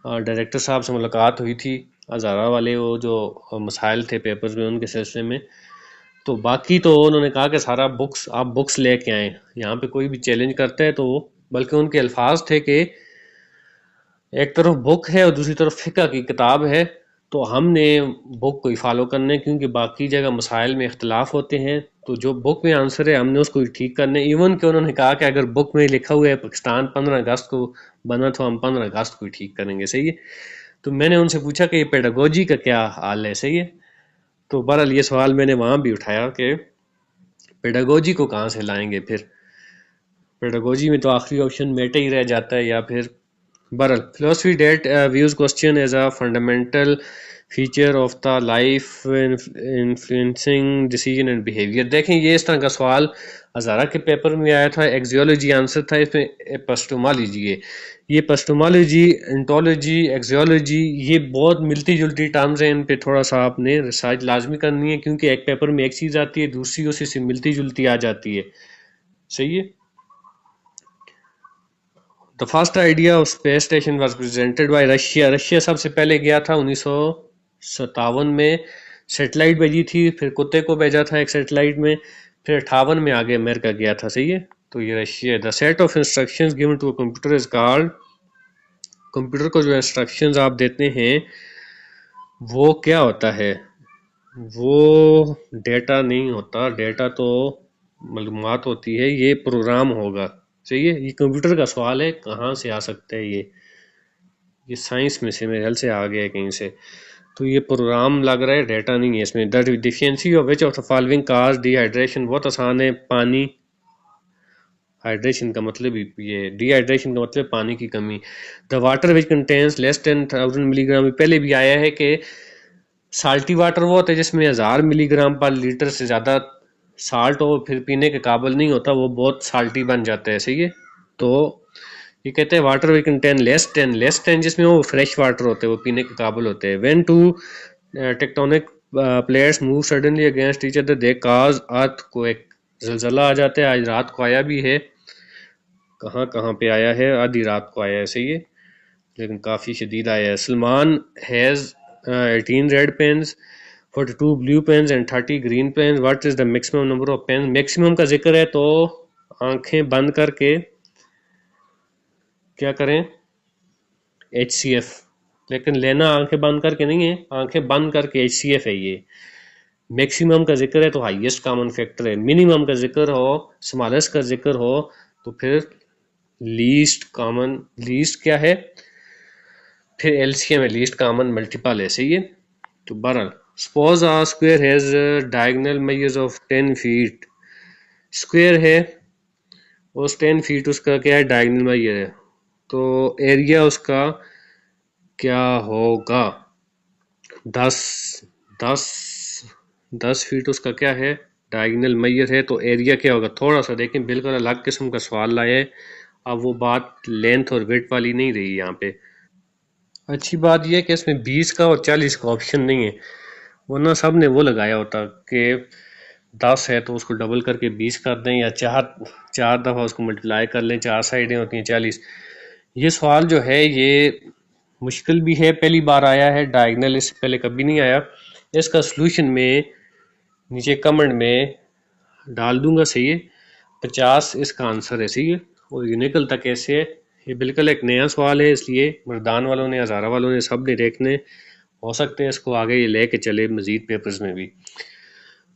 डायरेक्टर साहब से मुलाकात हुई थी, हज़ारा वाले वो जो मसाइल थे पेपर्स में उनके सिलसिले में। तो बाकी तो उन्होंने कहा कि सारा बुक्स, आप बुक्स लेके आए, यहाँ पे कोई भी चैलेंज करता है तो, बल्कि उनके अल्फाज थे कि एक तरफ बुक है और दूसरी तरफ फिक़्ह की किताब है, तो हमने बुक को ही फॉलो करना है, क्योंकि बाकी जगह मसाइल में इख्तलाफ होते हैं, तो जो बुक में आंसर है हमने उसको ही ठीक करना है। इवन कि उन्होंने कहा कि अगर बुक में लिखा हुआ है पाकिस्तान 15 अगस्त को बना तो हम 15 अगस्त को ही ठीक करेंगे, सही है। तो मैंने उनसे पूछा कि ये पेडागोजी का क्या हाल है, सही है। तो बहरहाल ये सवाल मैंने वहाँ भी उठाया कि पेडागोजी को कहाँ से लाएंगे फिर, पेडागोजी में तो आखिरी ऑप्शन मेटा ही रह जाता है, या फिर बहरहाल philosophy that views question as a fundamental feature of the life influencing decision and behaviour. देखें ये इस तरह का सवाल हज़ारा के पेपर में आया था, एक्सियोलॉजी आंसर था, इसमें एपिस्टेमोलॉजी है। ये एपिस्टेमोलॉजी, एंटोलॉजी, एक्सियोलॉजी, ये बहुत मिलती जुलती टर्म्स हैं, इन पे थोड़ा सा आपने रिसर्च लाजमी करनी है, क्योंकि एक पेपर में एक चीज़ आती है, दूसरी उसी से मिलती जुलती आ जाती है, सही है। The first idea of space station was presented by Russia. Russia सबसे पहले गया था 1957 में सेटेलाइट भेजी थी, फिर कुत्ते को भेजा था एक सेटेलाइट में, फिर 58 में आगे अमेरिका गया था, सही है। तो ये रशिया है। The set of instructions given to a computer is called, computer को जो इंस्ट्रक्शंस आप देते हैं वो क्या होता है, वो डेटा नहीं होता, डेटा तो मालूमात होती है, ये प्रोग्राम होगा, सही है। ये कंप्यूटर का सवाल है, कहाँ से आ सकता है ये साइंस में से, मेरे ख्याल से आ गया है कहीं से। तो ये प्रोग्राम लग रहा है, डेटा नहीं है इसमें। The deficiency of which of the following cause dehydration, बहुत आसान है, पानी। हाइड्रेशन का मतलब ये, डिहाइड्रेशन का मतलब पानी की कमी। The water which contains less than 1000 milligram, पहले भी आया है कि साल्टी वाटर वो होता है जिसमें 1000 मिलीग्राम पर लीटर से ज़्यादा साल्ट हो, फिर पीने के काबिल नहीं होता, वो बहुत साल्टी बन जाता है, सही है। तो ये कहते हैं water we contain less ten जिसमें वो फ्रेश वाटर होते हैं, वो पीने के काबिल होते हैं। When two tectonic plates move suddenly against each other they cause earth को, एक जलजला आ जाता है। आज रात को आया भी है, कहाँ कहाँ पे आया है, आधी रात को आया है, सही है, लेकिन काफ़ी शदीद आया है। Salman has 18 red pens, 42 blue pens and 30 green pens. What is the maximum number of pens, maximum का जिक्र है तो आंखें बंद करके क्या करें, HCF, लेकिन लेना आंखें बंद करके नहीं है, आंखें बंद करके HCF है ये। मैक्सिमम का जिक्र है तो हाईएस्ट कॉमन फैक्टर है, मिनिमम का जिक्र हो, स्मॉलेस्ट का जिक्र हो तो फिर लीस्ट कॉमन, लीस्ट क्या है, फिर एलसीएम है, लीस्ट कॉमन मल्टीपल है, सही है। तो बहरहाल suppose a square has diagonal measures of 10 feet, square है उस 10 फीट उसका क्या है, डायगोनल मेजर है, तो एरिया उसका क्या होगा, 10 10 10 फीट उसका क्या है, डायगोनल मेजर है, तो एरिया क्या होगा। थोड़ा सा देखें, बिल्कुल अलग किस्म का सवाल लाया है, अब वो बात लेंथ और वेट वाली नहीं रही यहाँ पे। अच्छी बात यह है कि इसमें 20 का और 40 का ऑप्शन नहीं है, वरना सब ने वो लगाया होता कि 10 है तो उसको डबल करके 20 कर दें, या चार चार दफ़ा उसको मल्टीप्लाई कर लें, 4 साइडें होती हैं 40। ये सवाल जो है ये मुश्किल भी है, पहली बार आया है, डायगोनल इससे पहले कभी नहीं आया। इसका सलूशन में नीचे कमेंट में डाल दूंगा, सही है। 50 इसका आंसर है, सही है। और ये निकलता कैसे है, ये बिल्कुल एक नया सवाल है, इसलिए मर्दान वालों ने, हज़ारा वालों ने, सब ने देखने, हो सकते हैं इसको आगे ये लेके चले मजीद पेपर्स में भी।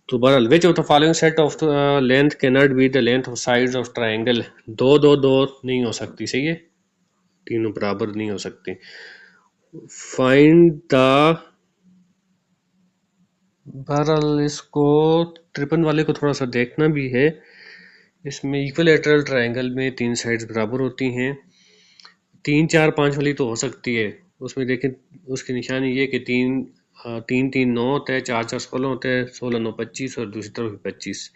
तो बहरहाल विच of the following set of length can not be the length of sides of triangle, दो दो दो नहीं हो सकती, सही है, तीनों बराबर नहीं हो सकती। फाइंड द, बहरहाल इसको ट्रिपल वाले को थोड़ा सा देखना भी है, इसमें इक्विलेटरल ट्राइंगल में 3 साइड्स बराबर होती हैं, 3 4 5 वाली तो हो सकती है, उसमें देखें उसकी निशानी ये कि 3 3 3 9 होता है, 4 4 16 होता है, 16 9 25 और दूसरी तरफ भी 25,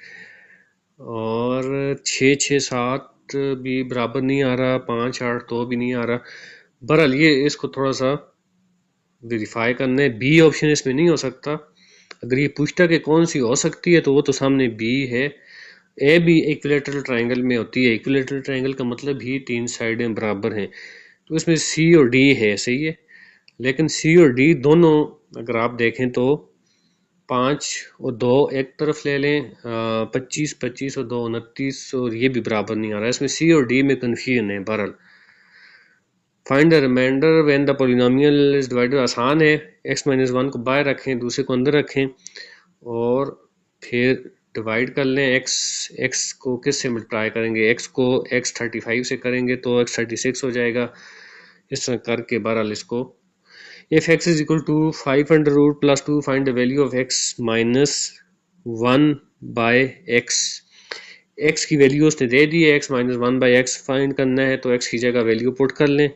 और 6 6 7 भी बराबर नहीं आ रहा, 5 8 तो भी नहीं आ रहा। बहरहाल ये इसको थोड़ा सा वेरीफाई करना है, बी ऑप्शन इसमें नहीं हो सकता। अगर ये पूछता कि कौन सी हो सकती है तो वो तो सामने बी है। ए भी इक्विलेटरल ट्राइंगल में होती है, इक्विलेटरल ट्राइंगल का मतलब ही 3 साइडें बराबर हैं, तो इसमें सी और डी है, सही है। लेकिन सी और डी दोनों अगर आप देखें तो 5 और 2 एक तरफ ले लें, 25 25 और 2 29, और ये भी बराबर नहीं आ रहा है, इसमें सी और डी में कन्फ्यूजन है। बहरहाल find the remainder when the polynomial is divided, आसान है, x-1 को बाहर रखें, दूसरे को अंदर रखें और फिर डिवाइड कर लें। x को किस से मल्टीप्लाई करेंगे, x को x35 से करेंगे तो x36 हो जाएगा, इस तरह करके बहरहाल इसको, if x is equal to 5 under root plus 2 find the value of x minus 1 by x, x की वैल्यू उसने दे दी है, x minus 1 by x find करना है, तो x की जगह वैल्यू पुट कर लें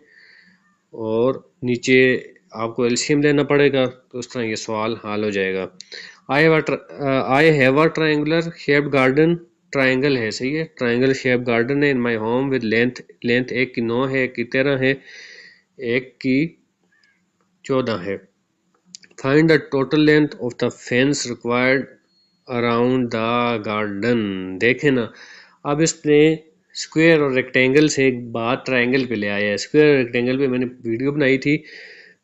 और नीचे आपको एलसीएम लेना पड़ेगा, तो इस तरह ये सवाल हल हो जाएगा। I have a triangular shaped garden, triangle है, सही है, ट्रायंगल शेप गार्डन है in my home with length, length 1 की 9 है, 1 की 13 है, 1 की 14 है। Find the total length of the fence required around the garden. देखें ना, अब इसने स्क्वायर और रेक्टेंगल से एक बात ट्रायंगल पे ले आया है। स्क्वायर और रेक्टेंगल पे मैंने वीडियो बनाई थी,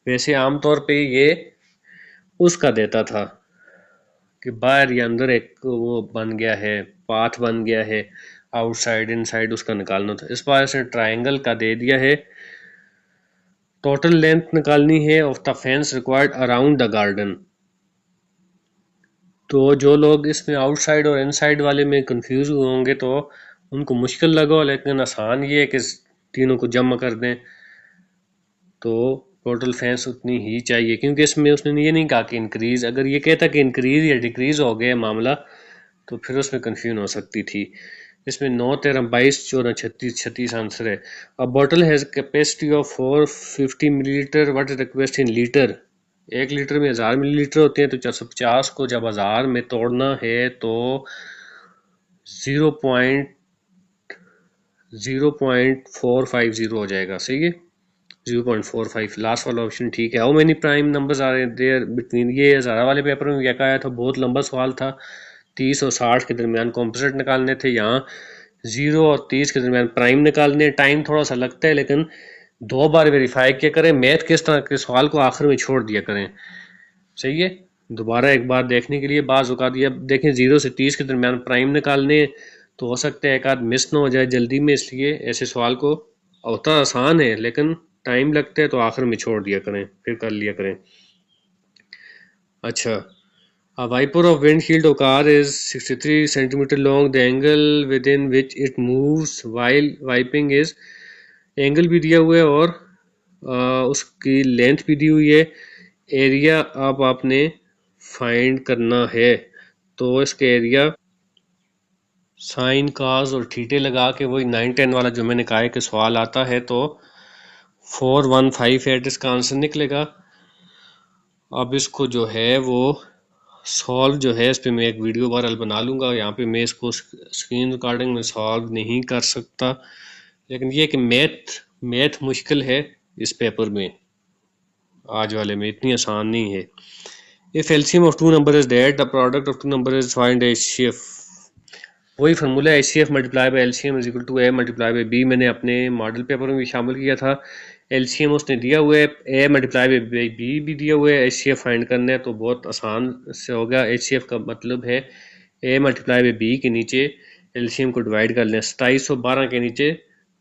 वैसे आमतौर पे ये उसका देता था, कि बाहर या अंदर एक वो बन गया है, पाथ बन गया है, आउटसाइड इनसाइड उसका निकालना था। इस बार इसने ट्राइंगल का दे दिया है। टोटल लेंथ निकालनी है of the fence required around the garden. तो जो लोग इसमें आउटसाइड और इनसाइड वाले में कंफ्यूज हुए होंगे तो उनको मुश्किल लगा, लेकिन आसान ये है कि तीनों को जमा कर दें तो टोटल फेंस उतनी ही चाहिए, क्योंकि इसमें उसने ये नहीं कहा कि इंक्रीज। अगर ये कहता कि इंक्रीज या डिक्रीज हो गया मामला तो फिर उसमें कंफ्यूजन हो सकती थी। इसमें 9, 13, 22, 14, 36, 36 आंसर है। अ bottle has capacity of 450 millilitre, what is request in litre. 1 litre में 1000 मिलीलीटर होते हैं, तो 450 को जब 1000 में तोड़ना है तो 0.450 हो जाएगा। सही है, 0.45। लास्ट वाला ऑप्शन ठीक है। How many prime numbers are there between, ये हज़ारा वाले पेपर में क्या आया था, बहुत लंबा सवाल था। 30 और 60 के दरमियान कॉम्पोजिट निकालने थे, यहाँ 0 और 30 के दरमियान प्राइम निकालने। टाइम थोड़ा सा लगता है, लेकिन 2 बार वेरीफाई किया करें। मैथ किस तरह के सवाल को आखिर में छोड़ दिया करें। सही है, दोबारा एक बार देखने के लिए। बाज़ औक़ात ये देखें 0 से 30 के दरमियान प्राइम निकालने, तो हो सकता है एक आध मिस ना हो जाए जल्दी में, इसलिए ऐसे सवाल को होता आसान है लेकिन टाइम लगता है तो आखिर में छोड़ दिया करें, फिर कर लिया करें। अच्छा, a wiper of windshield of car is 63 centimeter long. The angle within which it moves while wiping is, angle भी दिया हुआ है और उसकी लेंथ भी दी हुई है। एरिया अब आपने फाइंड करना है, तो इसके एरिया साइन काज और थीटे लगा के, वही 9, 10 वाला जो मैंने कहा है कि सवाल आता है, तो 4158 इसका आंसर निकलेगा। अब इसको जो है वो सॉल्व जो है, इस पर मैं एक वीडियो वायरल बना लूँगा। यहाँ पे मैं इसको स्क्रीन रिकॉर्डिंग में सॉल्व नहीं कर सकता, लेकिन ये कि मैथ मुश्किल है इस पेपर में, आज वाले में इतनी आसान नहीं है। If LCM of two number is that the product of two number is find HCF. वही फार्मूला है, HCF multiply by LCM is equal to A multiply by B. मैंने अपने मॉडल पेपर में भी शामिल किया था। एलसीएम उसने दिया हुआ है, ए मल्टीप्लाई बाय बी भी दिया हुआ है। एचसीएफ फाइंड करना है तो बहुत आसान से होगा। एचसीएफ का मतलब है ए मल्टीप्लाई बाय बी के नीचे एलसीएम को डिवाइड कर लें। 2712 के नीचे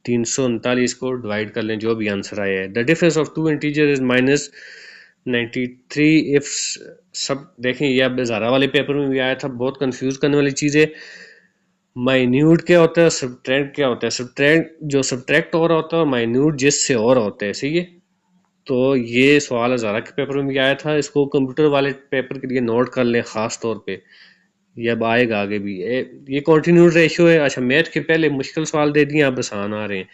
339 को डिवाइड कर लें, जो भी आंसर आया है। The difference of two integer is -93 if सब। देखें ये अब ज़ारा वाले पेपर में भी आया था, बहुत कंफ्यूज करने वाली चीज़ है। माइन्यूट क्या होता है, सब्ट्रैक्ट क्या होता है। सब्ट्रैक्ट जो सब्ट्रैक्ट हो रहा होता है, माइन्यूट जिससे और होता है। सही है, तो ये सवाल ज़ारा के पेपर में भी आया था। इसको कंप्यूटर वाले पेपर के लिए नोट कर लें ख़ास तौर पे, ये अब आएगा आगे भी। ये कॉन्टीन्यूड रेशियो है। अच्छा, मैथ के पहले मुश्किल सवाल दे दिए, अब आसान आ रहे हैं।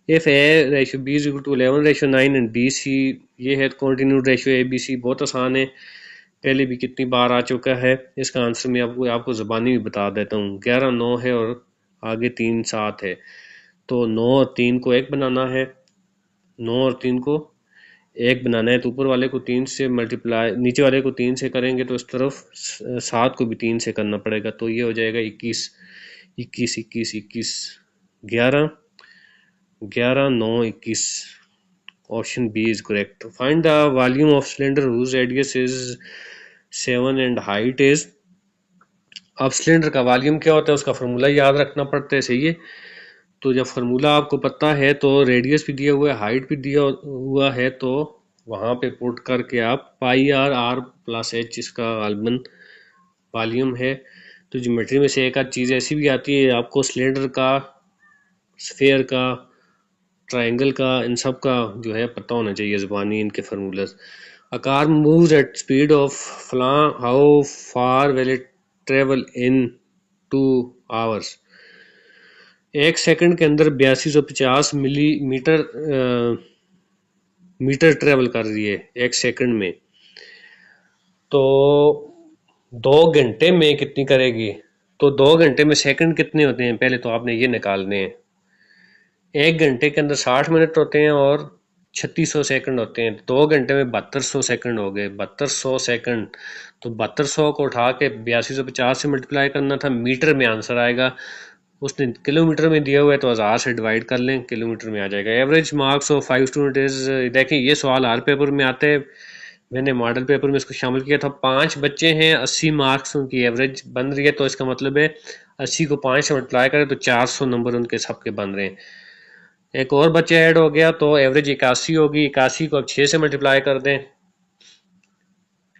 If A ratio B is equal to 11 ratio 9 and B C, ये है continued ratio A B C. बहुत आसान है, पहले भी कितनी बार आ चुका है। इसका आंसर मैं आपको ज़बानी भी बता देता हूँ। 11, 9 है और आगे 3, 7 है, तो 9 और 3 को 1 बनाना है। 9 और 3 को 1 बनाना है, तो ऊपर वाले को 3 से मल्टीप्लाई, नीचे वाले को 3 से करेंगे तो इस तरफ 7 को भी 3 से करना पड़ेगा, तो ये हो जाएगा 21, 21, 21, 21, 11, 11, 9, 21। Option B is correct. Find the volume of cylinder whose radius is 7 and height is. अब सिलेंडर का वॉल्यूम क्या होता है उसका फार्मूला याद रखना पड़ता है। सही है, तो जब फार्मूला आपको पता है तो रेडियस भी दिया हुआ है, हाइट भी दिया हुआ है, तो वहाँ पे पुट करके आप पाई आर आर प्लस एच इसका गालबन वॉल्यूम है। तो ज्योमेट्री में से एक आध चीज़ ऐसी भी आती है, आपको सिलेंडर का, स्फेयर का, ट्राइंगल का, इन सब का जो है पता होना चाहिए ज़बानी इनके formulas. A car moves at speed of flan, how far will it travel in 2 hours? 1 second के अंदर 8250 मिलीमीटर मीटर ट्रेवल कर रही है 1 सेकंड में, तो 2 घंटे में कितनी करेगी। तो 2 घंटे में सेकंड कितने होते हैं, पहले तो आपने ये निकालने हैं। 1 घंटे के अंदर 60 मिनट होते हैं और 3600 सेकंड होते हैं। 2 घंटे में 7200 सेकंड हो गए। 7200 सेकंड, तो 7200 को उठा के 8250 से मल्टीप्लाई करना था, मीटर में आंसर आएगा। उसने किलोमीटर में दिया हुआ है तो 1000 से डिवाइड कर लें, किलोमीटर में आ जाएगा। Average marks of 5 student is. देखिए ये सवाल हर पेपर में आते हैं, मैंने मॉडल पेपर में इसको शामिल किया था। 5 बच्चे हैं, 80 मार्क्स उनकी एवरेज बन रही है, तो इसका मतलब है 80 को 5 से मल्टीप्लाई करें तो 400 नंबर उनके सबके बन रहे हैं। एक और बच्चा ऐड हो गया तो एवरेज 81 होगी, 81 को अब 6 से मल्टीप्लाई कर दें।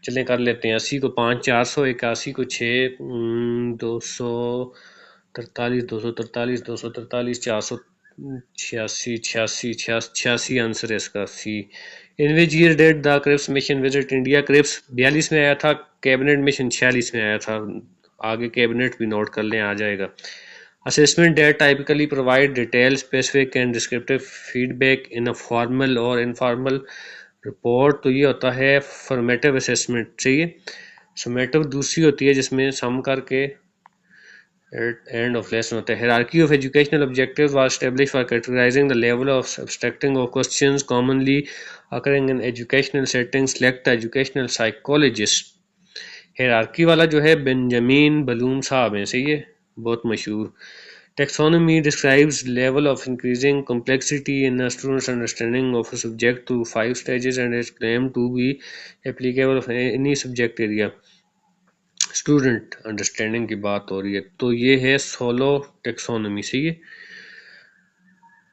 चलें कर लेते हैं, 80 को 5 400, 81 को 6 243, 243, 243, 486, 86, 86 आंसर है इसका C. In which year did the Cripps mission visit India? Cripps 42 में आया था, कैबिनेट मिशन 46 में आया था। आगे कैबिनेट भी नोट कर लें, आ जाएगा। Assessment that typically provide detailed, specific and descriptive feedback in a formal or informal report, तो ये होता है फॉर्मेटिव असेसमेंट। चाहिए समेटिव दूसरी होती है जिसमें सम करके एंड ऑफ लेसन होता है। hierarchy of educational objectives was established for categorizing the level of abstracting of questions commonly occurring in educational settings. Select the educational psychologist। hierarchy वाला जो है बेंजामिन बलूम साहब हैं, सही है, बहुत मशहूर। Taxonomy describes level of increasing complexity in a student's understanding of a subject to 5 stages and is claimed to be applicable of any subject area। Student understanding की बात हो रही है, तो ये है सोलो टेक्सोनॉमी। सही है।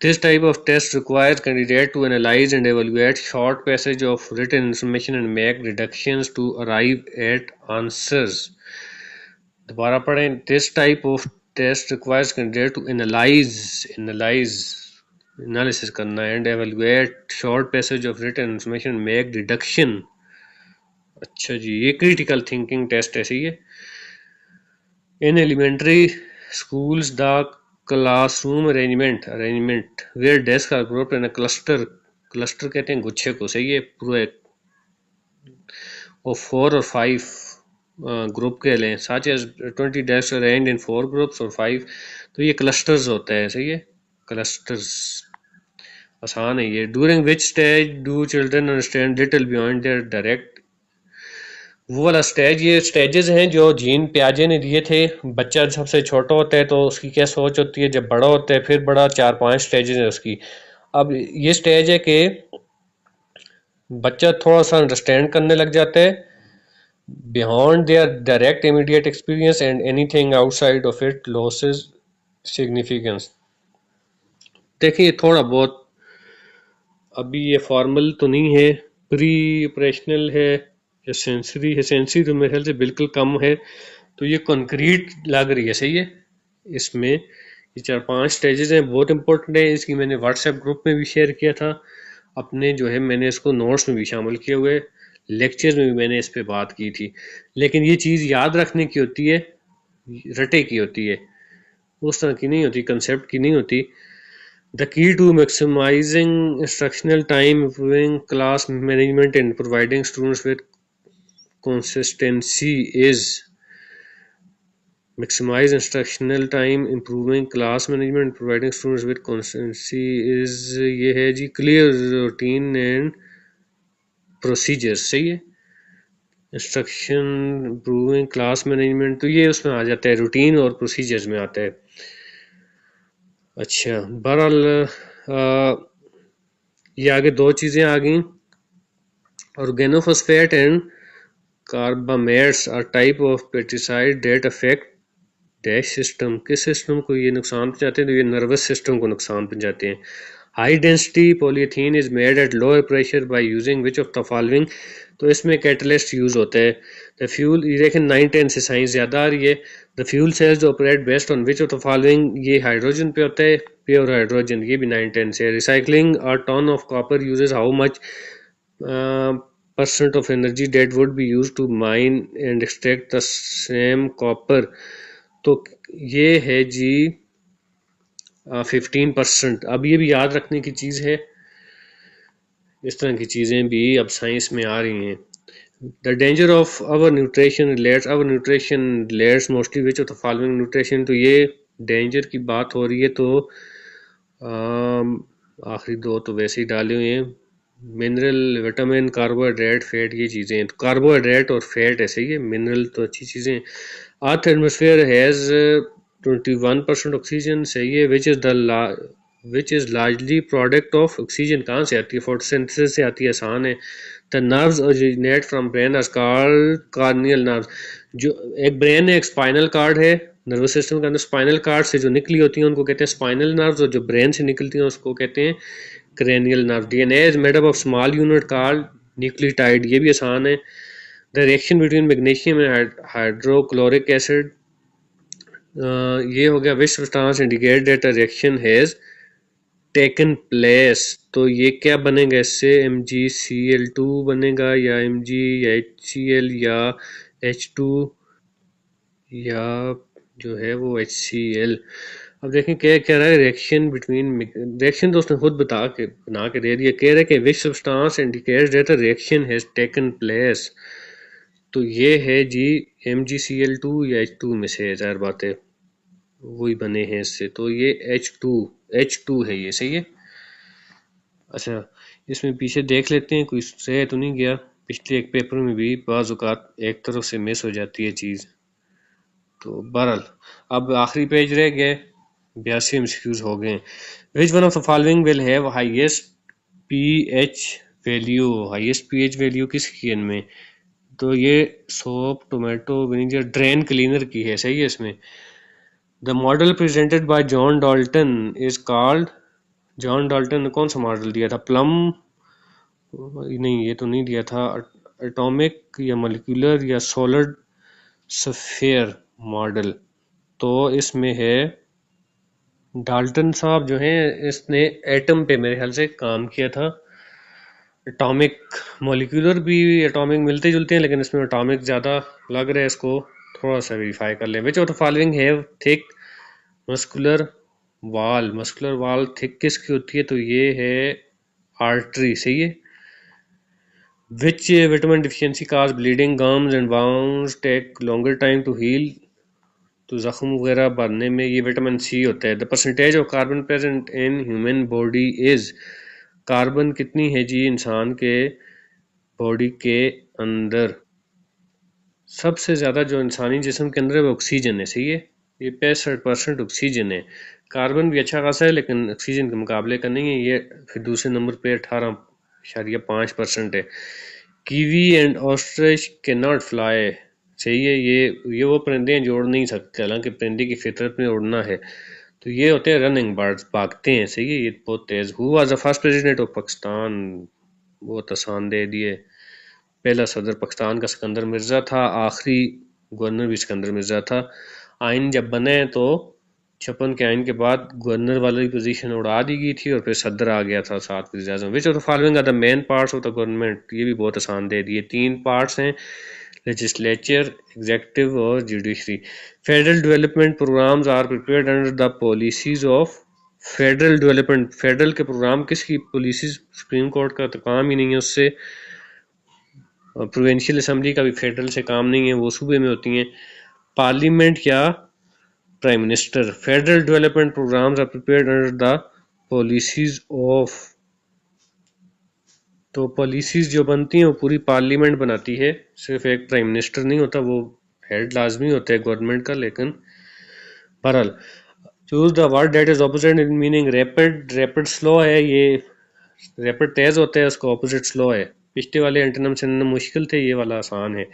This type of test requires candidate to analyze and evaluate short passage of written information and make deductions to arrive at answers। दोबारा पढ़ें। This type of test requires candidate to analysis करना and evaluate short passage of written information and make deduction। अच्छा जी, ये क्रिटिकल थिंकिंग टेस्ट है, सही है। In elementary schools the classroom arrangement where desks are grouped in a cluster कहते हैं गुच्छे को, सही है, पूरे और 4 और 5 ग्रुप के लें, such as 20 desks arranged in 4 groups और 5, तो ये क्लस्टर्स होता है, सही है, क्लस्टर्स। आसान है ये। During which stage do children understand little beyond their direct? वो वाला स्टेज, ये स्टेजेस हैं जो जीन प्याजे ने दिए थे। बच्चा सबसे छोटा होता है तो उसकी क्या सोच होती है, जब बड़ा होता है फिर बड़ा 4-5 स्टेजेस है उसकी। अब ये स्टेज है कि बच्चा थोड़ा सा अंडरस्टैंड करने लग जाता है beyond their direct immediate experience and anything outside of it losses significance. देखिए थोड़ा बहुत अभी ये फॉर्मल तो नहीं है, प्री ऑपरेशनल है या सेंसरी है। सेंसरी तो मेरे ख्याल से बिल्कुल कम है, तो ये कंक्रीट लग रही है, सही है। इसमें ये 4-5 स्टेजेस हैं, बहुत इंपॉर्टेंट है। इसकी मैंने व्हाट्सएप ग्रुप में भी शेयर किया था अपने, जो है मैंने इसको नोट्स में भी शामिल किए हुए, लेक्चर्स में भी मैंने इस पे बात की थी। लेकिन ये चीज़ याद रखने की होती है, रटे की होती है, उस तरह की नहीं होती, कंसेप्ट की नहीं होती। The key to maximizing instructional time, improving class management and providing students with consistency is maximize instructional time, improving class management, providing students with consistency is ये है जी clear routine and procedures। सही है। इंस्ट्रक्शन इम्प्रूविंग क्लास मैनेजमेंट, तो ये उसमें आ जाता है, रूटीन और प्रोसीजर्स में आता है। अच्छा, बहरहाल ये आगे दो चीज़ें आ गई। Organophosphate and carbamates are type of pesticide that affect dash system. किस सिस्टम को ये नुकसान पहुंचाते हैं? तो ये नर्वस सिस्टम को नुकसान पहुंचाते हैं। High density polythene is made at lower pressure by using which of the following, तो इसमें कैटलिस्ट यूज होता है। द फ्यूल, ये देखें 9-10 से साइंस ज़्यादा आ रही है। The fuel cells operate best on which of the following, ये हाइड्रोजन पे होता है, प्योर हाइड्रोजन, ये भी 9-10 से। Recycling a ton of copper uses how much percent of energy that would be used to mine and extract the same copper, तो ये है जी 15%। अब ये भी याद रखने की चीज़ है, इस तरह की चीज़ें भी अब साइंस में आ रही हैं। The danger of our nutrition relates mostly which of the following nutrition, तो ये डेंजर की बात हो रही है, तो आखिरी दो तो वैसे ही डाले हुए हैं, मिनरल, विटामिन, कार्बोहाइड्रेट, फैट, ये चीज़ें हैं। तो कार्बोहाइड्रेट और फैट ऐसे ही है, मिनरल तो अच्छी चीज़ें हैं। अर्थ एटमोसफेयर हैज़ 21% ऑक्सीजन, सही है। Which is the which is largely product of oxygen. कहाँ से आती है? फोटोसिंथेसिस से आती है, आसान है। The nerves originate from brain are called cranial nerves. जो एक ब्रेन है, एक स्पाइनल कार्ड है, नर्वस सिस्टम के अंदर स्पाइनल कार्ड से जो निकली होती हैं उनको कहते हैं स्पाइनल नर्व्स, और जो ब्रेन से निकलती हैं उसको कहते हैं cranial nerve. DNA is made up of small unit called nucleotide, ये भी आसान है। The reaction between magnesium and hydrochloric acid, ये हो गया which substance indicate that a reaction has taken place. तो ये क्या बनेगा इससे? MgCl2 बनेगा, या Mg, या HCl, या H2, या जो है वो HCl। अब देखें क्या कह रहा है, रिएक्शन बिटवीन, रिएक्शन तो उसने खुद बना के दे दिया। कह रहा है कि which substance indicates that a reaction has taken place. तो ये है जी MgCl2 या H2 में से, ज़ाहिर बात है वही बने हैं इससे। तो ये H2 है, ये सही है। अच्छा, इसमें पीछे देख लेते हैं कोई सही तो नहीं गया। पिछले एक पेपर में भी बाज़ औक़ात एक तरफ से मिस हो जाती है चीज़। तो बहरहाल अब आखिरी पेज रह गए, 82 MCQs हो गए। Which one of the following will have highest pH value? Highest pH value किसकी है इनमें? तो ये soap, tomato, vinegar, drain cleaner की है, सही है इसमें। The model presented by John Dalton is called, John Dalton ने कौन सा मॉडल दिया था? प्लम, नहीं ये तो नहीं दिया था। एटॉमिक या मॉलिक्यूलर या सॉलिड स्फीयर मॉडल। तो इसमें है डाल्टन साहब जो हैं, इसने एटम पे मेरे ख्याल से काम किया था। एटॉमिक, मॉलिक्यूलर भी एटॉमिक मिलते जुलते हैं, लेकिन इसमें एटॉमिक ज़्यादा लग रहा है। इसको थोड़ा सा वेरीफाई कर लें। Which of the following have thick muscular wall? Muscular wall thick किसकी होती है? तो ये है आर्टरी, सही है। Which vitamin deficiency cause bleeding, gums and बाउंस take longer time to heal. तो जख्म वगैरह भरने में ये विटामिन सी होता है। The percentage of carbon present in human body is, carbon कितनी है जी इंसान के बॉडी के अंदर? सबसे ज़्यादा जो इंसानी जिस्म के अंदर है वो ऑक्सीजन है, सही है। ये 65% ऑक्सीजन है। कार्बन भी अच्छा खासा है लेकिन ऑक्सीजन के मुकाबले का नहीं है। ये फिर दूसरे नंबर पे 18.5% है। Kiwi and ostrich can not fly, सही है। ये वो परिंदे हैं जो उड़ नहीं सकते, हालांकि परिंदे की फितरत में उड़ना है। तो ये होते हैं रनिंग बर्ड्स, भागते हैं, सही है, ये बहुत तेज। Who was the first president of Pakistan? बहुत आसान दे दिए। पहला सदर पाकिस्तान का सिकंदर मिर्ज़ा था, आखिरी गवर्नर भी सिकंदर मिर्ज़ा था। आइन जब बने तो 56 के आइन के बाद गवर्नर वाली पोजीशन उड़ा दी गई थी और फिर सदर आ गया था साथ वज़ीर आज़म। Which of the following are the main parts of the government? ये भी बहुत आसान दे दिए। 3 पार्ट्स हैं, लेजिस्लेचर, एग्जीक्यूटिव और judiciary. Federal development programmes are prepared under the policies of federal development. Federal के प्रोग्राम किसकी पॉलिसीज? सुप्रीम कोर्ट का तो काम ही नहीं है उससे। प्रोविंशियल असम्बली का भी फेडरल से काम नहीं है, वो सूबे में होती हैं। पार्लियामेंट या prime minister. Federal development programmes are prepared under the policies of. तो पॉलिसीज जो बनती हैं वो पूरी पार्लियामेंट बनाती है, सिर्फ एक प्राइम मिनिस्टर नहीं होता, वो हेड लाजमी होता है गवर्नमेंट का। लेकिन बहरहाल, choose the word that is opposite in meaning. Rapid, rapid slow है, ये रैपिड तेज होता है, उसका ऑपोजिट स्लो है। पिछले वाले एंटोनिम सिनोनिम मुश्किल थे, ये वाला आसान है।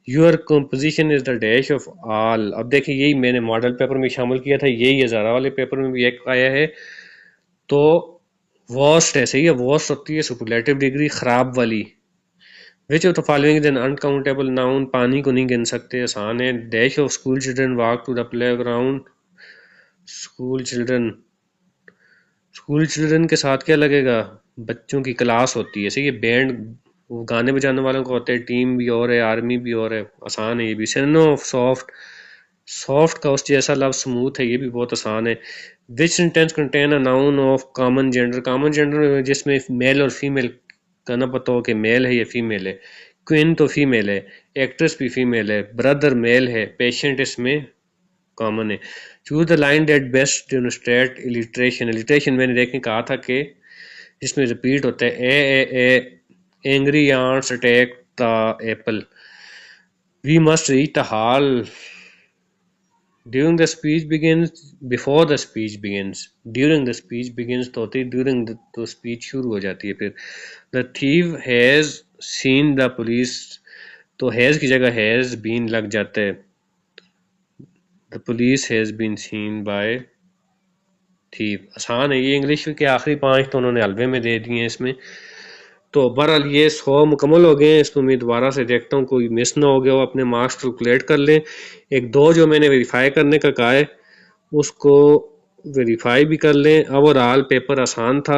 Your composition is the dash of all. अब देखिए यही मैंने मॉडल पेपर में शामिल किया था, यही हज़ारा वाले पेपर में भी एक आया है। तो वर्स्ट है, सही है, वर्स्ट होती है सुपरलेटिव डिग्री, खराब वाली। Which of the following is an uncountable noun? पानी को नहीं गिन सकते, आसान है। Dash of school children walk to the playground. School children, school children के साथ क्या लगेगा? बच्चों की क्लास होती है, सही है। बैंड, गाने बजाने वालों को होते हैं, टीम भी और है, आर्मी भी और है, आसान है ये भी। सिनोनिम ऑफ सॉफ्ट, सॉफ्ट का उस जैसा लफ्ज स्मूथ है, ये भी बहुत आसान है। विच sentence contain a noun of common gender? Common gender जिसमें मेल और फीमेल का ना पता हो कि मेल है या फीमेल है। क्वीन तो फीमेल है, एक्ट्रेस भी फीमेल है, ब्रदर मेल है, पेशेंट इसमें कॉमन है। Choose the line that best demonstrate alliteration. Alliteration मैंने देखने कहा था कि जिसमें रिपीट होता है a angry ants attack the apple. We must reach the hall during the speech begins, before the speech begins, during the speech begins तो होती है, ड्यूरिंग तो स्पीच शुरू हो जाती है। फिर the thief has seen the police, तो हैज की जगह हैज बीन लग जाता है। The police has been seen by thief. आसान है ये, इंग्लिश के आखिरी 5 तो उन्होंने हलवे में दे दिए हैं इसमें। तो बहरहाल ये 100 मुकम्मल हो गए हैं। इसमें मैं दोबारा से देखता हूँ कोई मिस ना हो गया हो, अपने मार्क्स कैलकुलेट कर लें। एक दो जो मैंने वेरीफाई करने का कहा है उसको वेरीफाई भी कर लें। ओवरऑल पेपर आसान था।